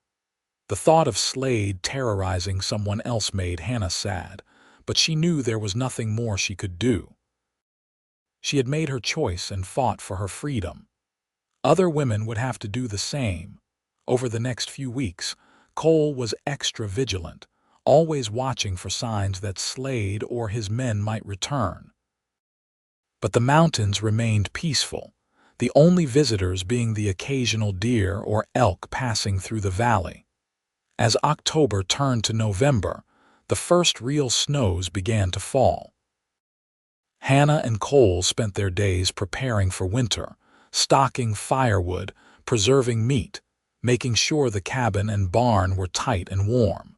The thought of Slade terrorizing someone else made Hannah sad, but she knew there was nothing more she could do. She had made her choice and fought for her freedom. Other women would have to do the same. Over the next few weeks, Cole was extra vigilant, always watching for signs that Slade or his men might return. But the mountains remained peaceful. the only visitors being the occasional deer or elk passing through the valley. As October turned to November, the first real snows began to fall. Hannah and Cole spent their days preparing for winter, stocking firewood, preserving meat, making sure the cabin and barn were tight and warm.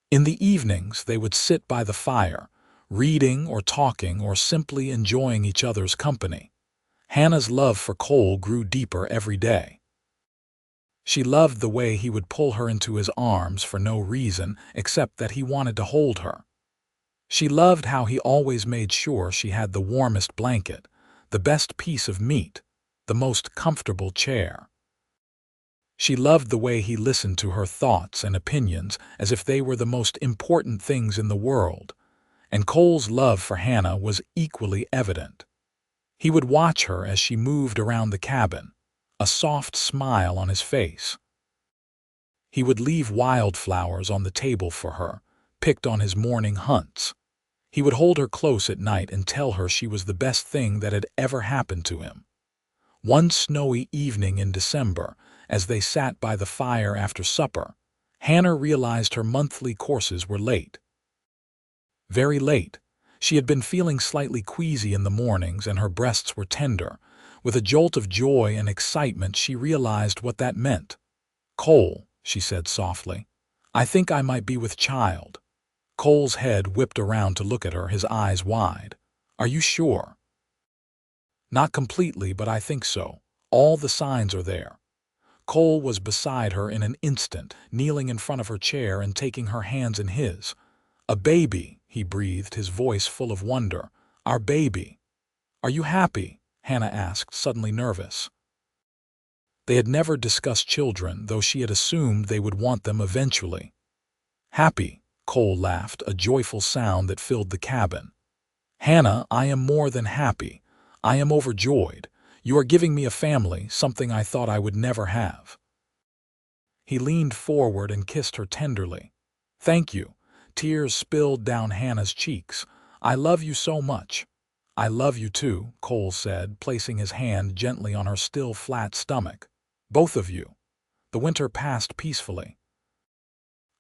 In the evenings, they would sit by the fire, reading or talking or simply enjoying each other's company. Hannah's love for Cole grew deeper every day. She loved the way he would pull her into his arms for no reason except that he wanted to hold her. She loved how he always made sure she had the warmest blanket, the best piece of meat, the most comfortable chair. She loved the way he listened to her thoughts and opinions as if they were the most important things in the world, and Cole's love for Hannah was equally evident. He would watch her as she moved around the cabin, a soft smile on his face. He would leave wildflowers on the table for her, picked on his morning hunts. He would hold her close at night and tell her she was the best thing that had ever happened to him. One snowy evening in December, as they sat by the fire after supper, Hannah realized her monthly courses were late. Very late. She had been feeling slightly queasy in the mornings and her breasts were tender. With a jolt of joy and excitement, she realized what that meant. "Cole," she said softly, "I think I might be with child." Cole's head whipped around to look at her, his eyes wide. "Are you sure?" "Not completely, but I think so. All the signs are there." Cole was beside her in an instant, kneeling in front of her chair and taking her hands in his. "A baby," he breathed, his voice full of wonder. "Our baby." "Are you happy?" Hannah asked, suddenly nervous. They had never discussed children, though she had assumed they would want them eventually. "Happy," Cole laughed, a joyful sound that filled the cabin. "Hannah, I am more than happy. I am overjoyed. You are giving me a family, something I thought I would never have." He leaned forward and kissed her tenderly. "Thank you." Tears spilled down Hannah's cheeks. "I love you so much." "I love you too," Cole said, placing his hand gently on her still flat stomach. "Both of you." The winter passed peacefully.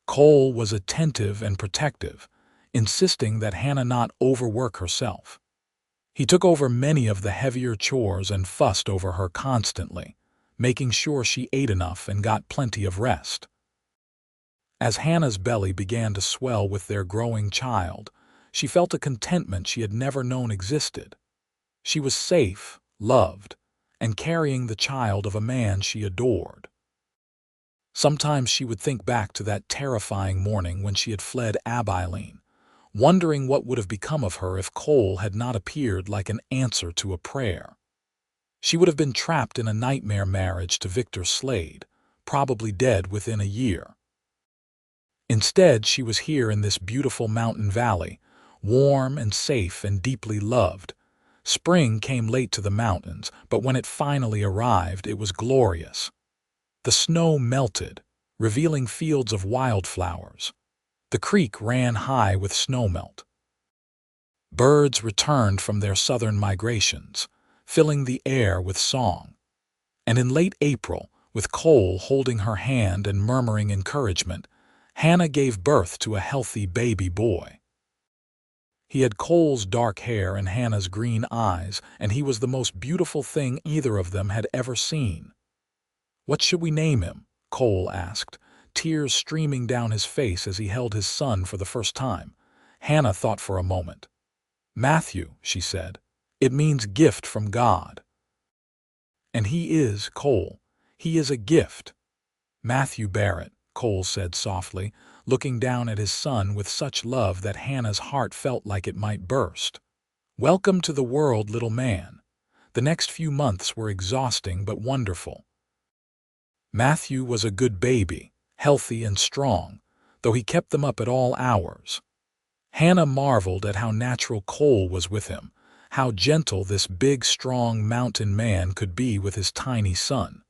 Cole was attentive and protective, insisting that Hannah not overwork herself. He took over many of the heavier chores and fussed over her constantly, making sure she ate enough and got plenty of rest. As Hannah's belly began to swell with their growing child, she felt a contentment she had never known existed. She was safe, loved, and carrying the child of a man she adored. Sometimes she would think back to that terrifying morning when she had fled Abilene, wondering what would have become of her if Cole had not appeared like an answer to a prayer. She would have been trapped in a nightmare marriage to Victor Slade, probably dead within a year. Instead, she was here in this beautiful mountain valley, warm and safe and deeply loved. Spring came late to the mountains, but when it finally arrived, it was glorious. The snow melted, revealing fields of wildflowers. The creek ran high with snowmelt. Birds returned from their southern migrations, filling the air with song. And in late April, with Cole holding her hand and murmuring encouragement, Hannah gave birth to a healthy baby boy. He had Cole's dark hair and Hannah's green eyes, and he was the most beautiful thing either of them had ever seen. "What should we name him?" Cole asked, tears streaming down his face as he held his son for the first time. Hannah thought for a moment. "Matthew," she said. "It means gift from God." "And he is, Cole. He is a gift." "Matthew Barrett," Cole said softly, looking down at his son with such love that Hannah's heart felt like it might burst. "Welcome to the world, little man." The next few months were exhausting but wonderful. Matthew was a good baby, healthy and strong, though he kept them up at all hours. Hannah marveled at how natural Cole was with him, how gentle this big, strong mountain man could be with his tiny son.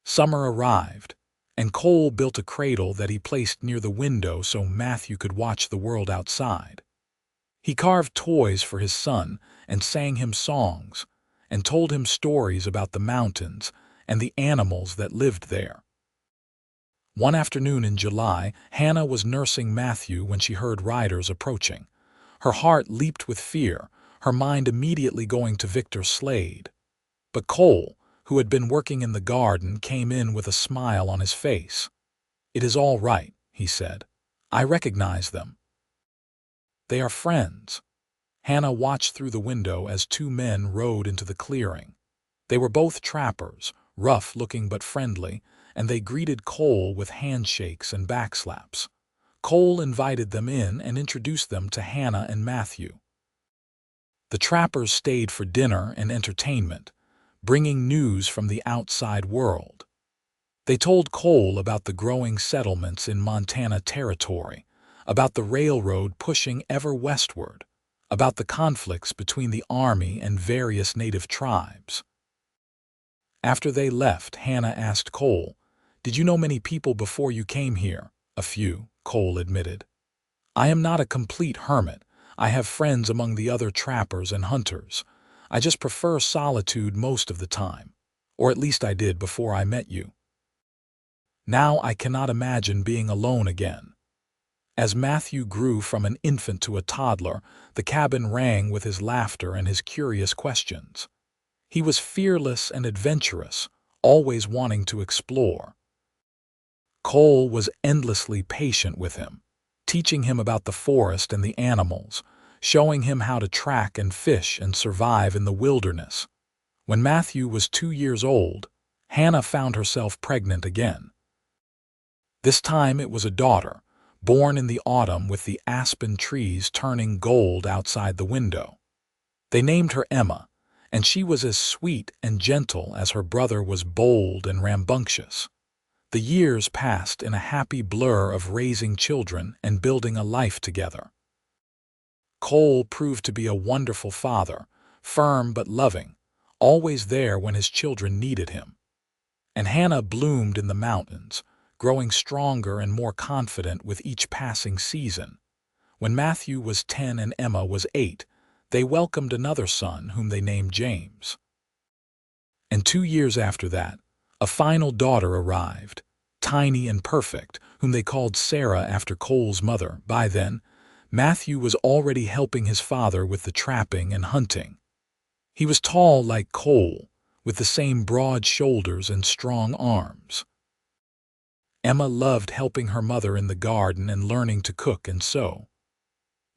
Summer arrived, and Cole built a cradle that he placed near the window so Matthew could watch the world outside. He carved toys for his son and sang him songs, and told him stories about the mountains and the animals that lived there. One afternoon in July, Hannah was nursing Matthew when she heard riders approaching. Her heart leaped with fear, her mind immediately going to Victor Slade. But Cole, who had been working in the garden, came in with a smile on his face. "It is all right," he said. "I recognize them. They are friends." Hannah watched through the window as two men rode into the clearing. They were both trappers, rough-looking but friendly, and they greeted Cole with handshakes and backslaps. Cole invited them in and introduced them to Hannah and Matthew. The trappers stayed for dinner and entertainment, bringing news from the outside world. They told Cole about the growing settlements in Montana Territory, about the railroad pushing ever westward, about the conflicts between the Army and various native tribes. After they left, Hannah asked Cole, "Did you know many people before you came here?" "A few," Cole admitted. "I am not a complete hermit. I have friends among the other trappers and hunters. I just prefer solitude most of the time. Or at least I did before I met you. Now I cannot imagine being alone again." As Matthew grew from an infant to a toddler, the cabin rang with his laughter and his curious questions. He was fearless and adventurous, always wanting to explore. Cole was endlessly patient with him, teaching him about the forest and the animals, showing him how to track and fish and survive in the wilderness. When Matthew was 2 years old, Hannah found herself pregnant again. This time it was a daughter, born in the autumn with the aspen trees turning gold outside the window. They named her Emma, and she was as sweet and gentle as her brother was bold and rambunctious. The years passed in a happy blur of raising children and building a life together. Cole proved to be a wonderful father, firm but loving, always there when his children needed him. And Hannah bloomed in the mountains, growing stronger and more confident with each passing season. When Matthew was 10 and Emma was 8, they welcomed another son whom they named James. And 2 years after that, a final daughter arrived, tiny and perfect, whom they called Sarah after Cole's mother. By then, Matthew was already helping his father with the trapping and hunting. He was tall like Cole, with the same broad shoulders and strong arms. Emma loved helping her mother in the garden and learning to cook and sew.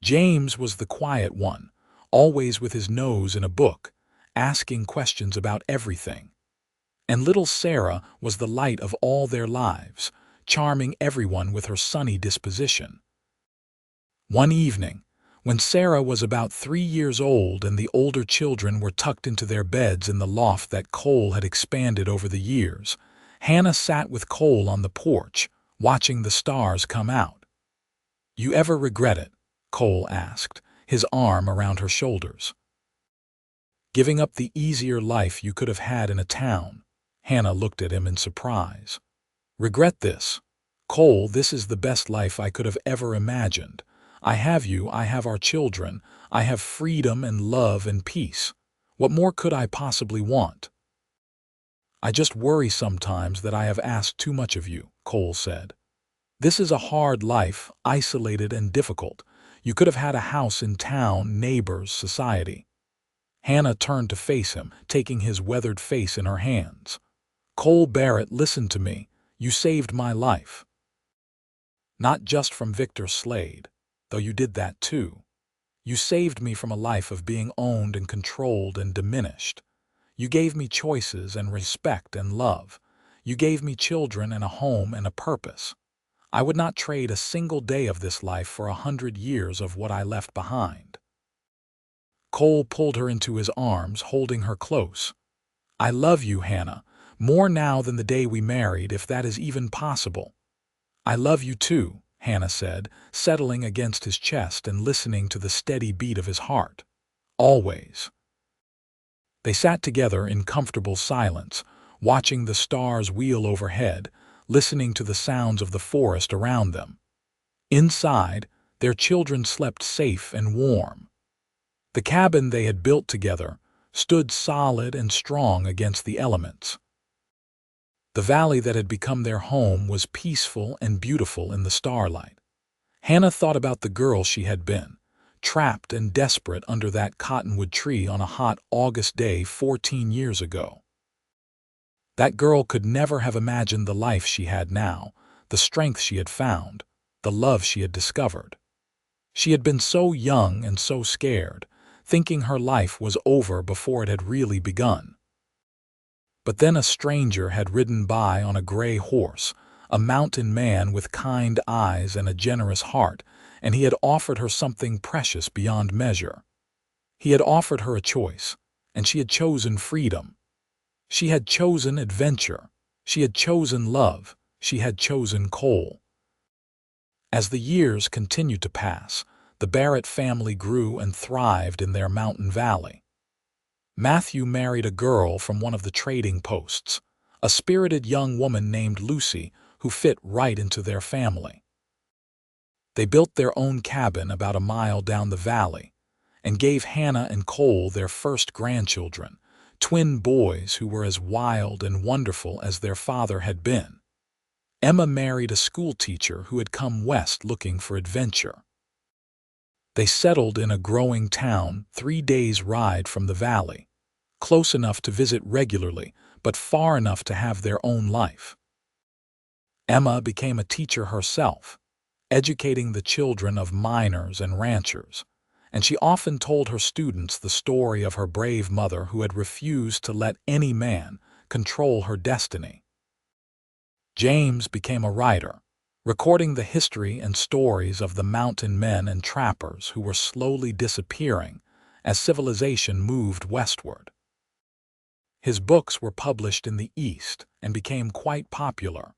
James was the quiet one, always with his nose in a book, asking questions about everything. And little Sarah was the light of all their lives, charming everyone with her sunny disposition. One evening, when Sarah was about 3 years old and the older children were tucked into their beds in the loft that Cole had expanded over the years, Hannah sat with Cole on the porch, watching the stars come out. "You ever regret it?" Cole asked, his arm around her shoulders. "Giving up the easier life you could have had in a town?" Hannah looked at him in surprise. "Regret this? Cole, this is the best life I could have ever imagined. I have you, I have our children, I have freedom and love and peace. What more could I possibly want?" "I just worry sometimes that I have asked too much of you," Cole said. "This is a hard life, isolated and difficult. You could have had a house in town, neighbors, society." Hannah turned to face him, taking his weathered face in her hands. "Cole Barrett, listen to me. You saved my life. Not just from Victor Slade, though you did that too. You saved me from a life of being owned and controlled and diminished. You gave me choices and respect and love. You gave me children and a home and a purpose. I would not trade a single day of this life for 100 years of what I left behind." Cole pulled her into his arms, holding her close. "I love you, Hannah, more now than the day we married, if that is even possible." "I love you too," Hannah said, settling against his chest and listening to the steady beat of his heart. "Always." They sat together in comfortable silence, watching the stars wheel overhead, listening to the sounds of the forest around them. Inside, their children slept safe and warm. The cabin they had built together, stood solid and strong against the elements. The valley that had become their home was peaceful and beautiful in the starlight. Hannah thought about the girl she had been, trapped and desperate under that cottonwood tree on a hot August day 14 years ago. That girl could never have imagined the life she had now, the strength she had found, the love she had discovered. She had been so young and so scared, thinking her life was over before it had really begun. But then a stranger had ridden by on a gray horse, a mountain man with kind eyes and a generous heart, and he had offered her something precious beyond measure. He had offered her a choice, and she had chosen freedom. She had chosen adventure. She had chosen love. She had chosen Cole. As the years continued to pass, the Barrett family grew and thrived in their mountain valley. Matthew married a girl from one of the trading posts, a spirited young woman named Lucy who fit right into their family. They built their own cabin about a mile down the valley and gave Hannah and Cole their first grandchildren, twin boys who were as wild and wonderful as their father had been. Emma married a schoolteacher who had come west looking for adventure. They settled in a growing town 3 days' ride from the valley, close enough to visit regularly, but far enough to have their own life. Emma became a teacher herself, educating the children of miners and ranchers, and she often told her students the story of her brave mother who had refused to let any man control her destiny. James became a writer, recording the history and stories of the mountain men and trappers who were slowly disappearing as civilization moved westward. His books were published in the East and became quite popular,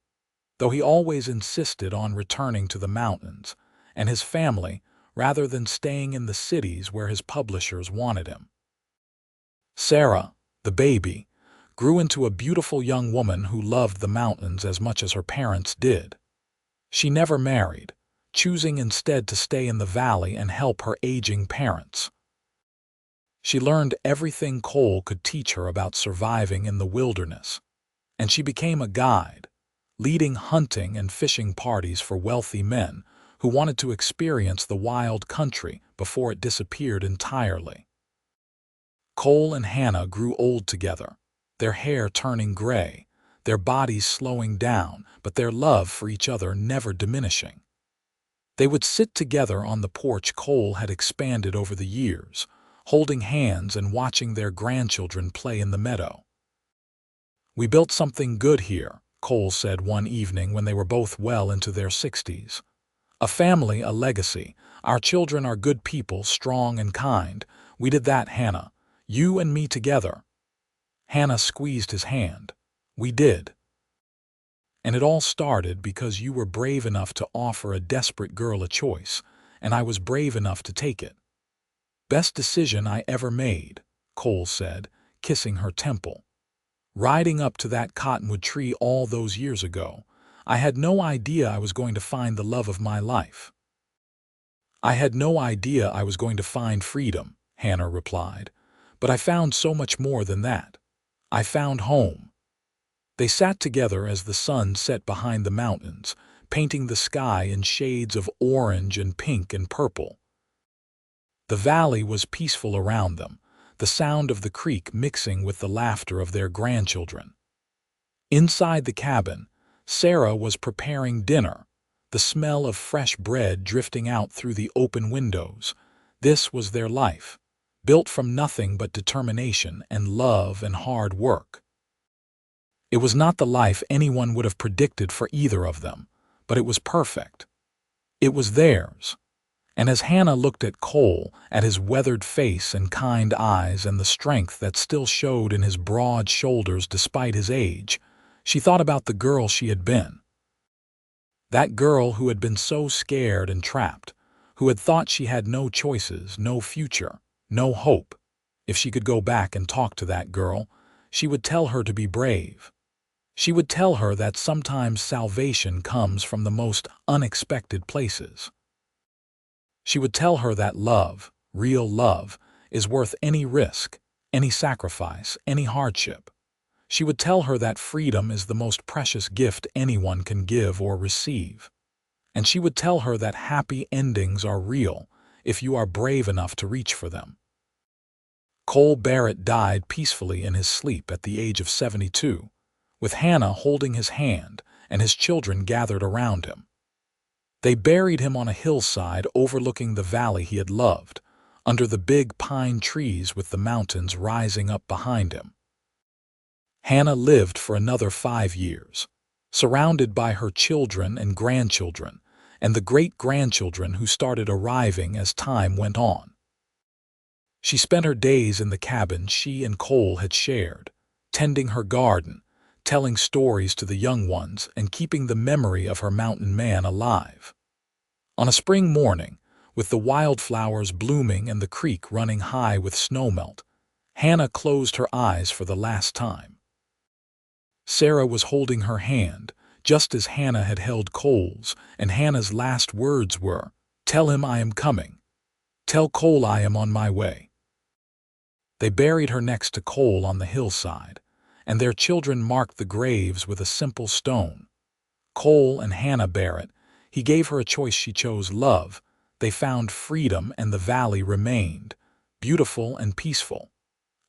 though he always insisted on returning to the mountains and his family rather than staying in the cities where his publishers wanted him. Sarah, the baby, grew into a beautiful young woman who loved the mountains as much as her parents did. She never married, choosing instead to stay in the valley and help her aging parents. She learned everything Cole could teach her about surviving in the wilderness, and she became a guide, leading hunting and fishing parties for wealthy men who wanted to experience the wild country before it disappeared entirely. Cole and Hannah grew old together, their hair turning gray, their bodies slowing down, but their love for each other never diminishing. They would sit together on the porch Cole had expanded over the years, holding hands and watching their grandchildren play in the meadow. "We built something good here," Cole said one evening when they were both well into their 60s. "A family, a legacy. Our children are good people, strong and kind. We did that, Hannah. You and me together." Hannah squeezed his hand. "We did. And it all started because you were brave enough to offer a desperate girl a choice, and I was brave enough to take it." "Best decision I ever made," Cole said, kissing her temple. "Riding up to that cottonwood tree all those years ago, I had no idea I was going to find the love of my life." "I had no idea I was going to find freedom," Hannah replied, "but I found so much more than that. I found home." They sat together as the sun set behind the mountains, painting the sky in shades of orange and pink and purple. The valley was peaceful around them, the sound of the creek mixing with the laughter of their grandchildren. Inside the cabin, Sarah was preparing dinner, the smell of fresh bread drifting out through the open windows. This was their life, built from nothing but determination and love and hard work. It was not the life anyone would have predicted for either of them, but it was perfect. It was theirs. And as Hannah looked at Cole, at his weathered face and kind eyes and the strength that still showed in his broad shoulders despite his age, she thought about the girl she had been. That girl who had been so scared and trapped, who had thought she had no choices, no future, no hope. If she could go back and talk to that girl, she would tell her to be brave. She would tell her that sometimes salvation comes from the most unexpected places. She would tell her that love, real love, is worth any risk, any sacrifice, any hardship. She would tell her that freedom is the most precious gift anyone can give or receive. And she would tell her that happy endings are real if you are brave enough to reach for them. Cole Barrett died peacefully in his sleep at the age of 72, with Hannah holding his hand and his children gathered around him. They buried him on a hillside overlooking the valley he had loved, under the big pine trees with the mountains rising up behind him. Hannah lived for another 5 years, surrounded by her children and grandchildren, and the great-grandchildren who started arriving as time went on. She spent her days in the cabin she and Cole had shared, tending her garden, telling stories to the young ones, and keeping the memory of her mountain man alive. On a spring morning, with the wildflowers blooming and the creek running high with snowmelt, Hannah closed her eyes for the last time. Sarah was holding her hand, just as Hannah had held Cole's, and Hannah's last words were, "Tell him I am coming. Tell Cole I am on my way." They buried her next to Cole on the hillside, and their children marked the graves with a simple stone. Cole and Hannah Barrett, he gave her a choice, she chose love. They found freedom and the valley remained, beautiful and peaceful.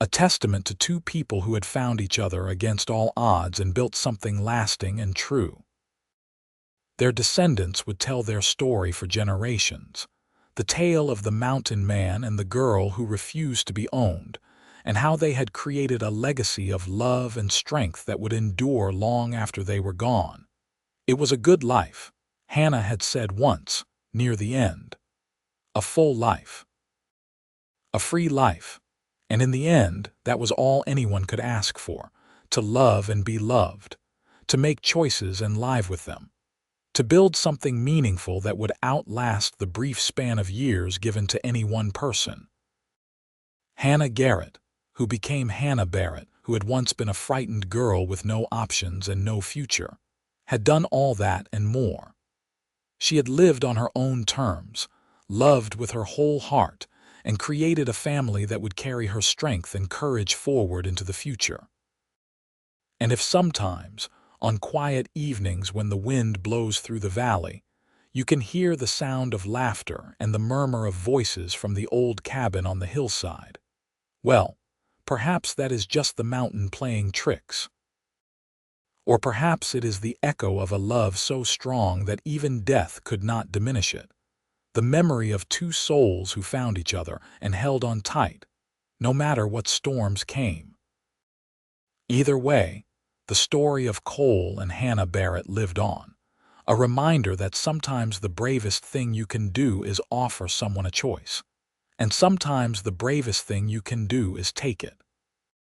A testament to two people who had found each other against all odds and built something lasting and true. Their descendants would tell their story for generations, the tale of the mountain man and the girl who refused to be owned, and how they had created a legacy of love and strength that would endure long after they were gone. It was a good life, Hannah had said once, near the end. A full life. A free life. And in the end, that was all anyone could ask for, to love and be loved, to make choices and live with them, to build something meaningful that would outlast the brief span of years given to any one person. Hannah Garrett, who became Hannah Barrett, who had once been a frightened girl with no options and no future, had done all that and more. She had lived on her own terms, loved with her whole heart, and created a family that would carry her strength and courage forward into the future. And if sometimes, on quiet evenings when the wind blows through the valley, you can hear the sound of laughter and the murmur of voices from the old cabin on the hillside, well, perhaps that is just the mountain playing tricks. Or perhaps it is the echo of a love so strong that even death could not diminish it. The memory of two souls who found each other and held on tight, no matter what storms came. Either way, the story of Cole and Hannah Barrett lived on, a reminder that sometimes the bravest thing you can do is offer someone a choice, and sometimes the bravest thing you can do is take it.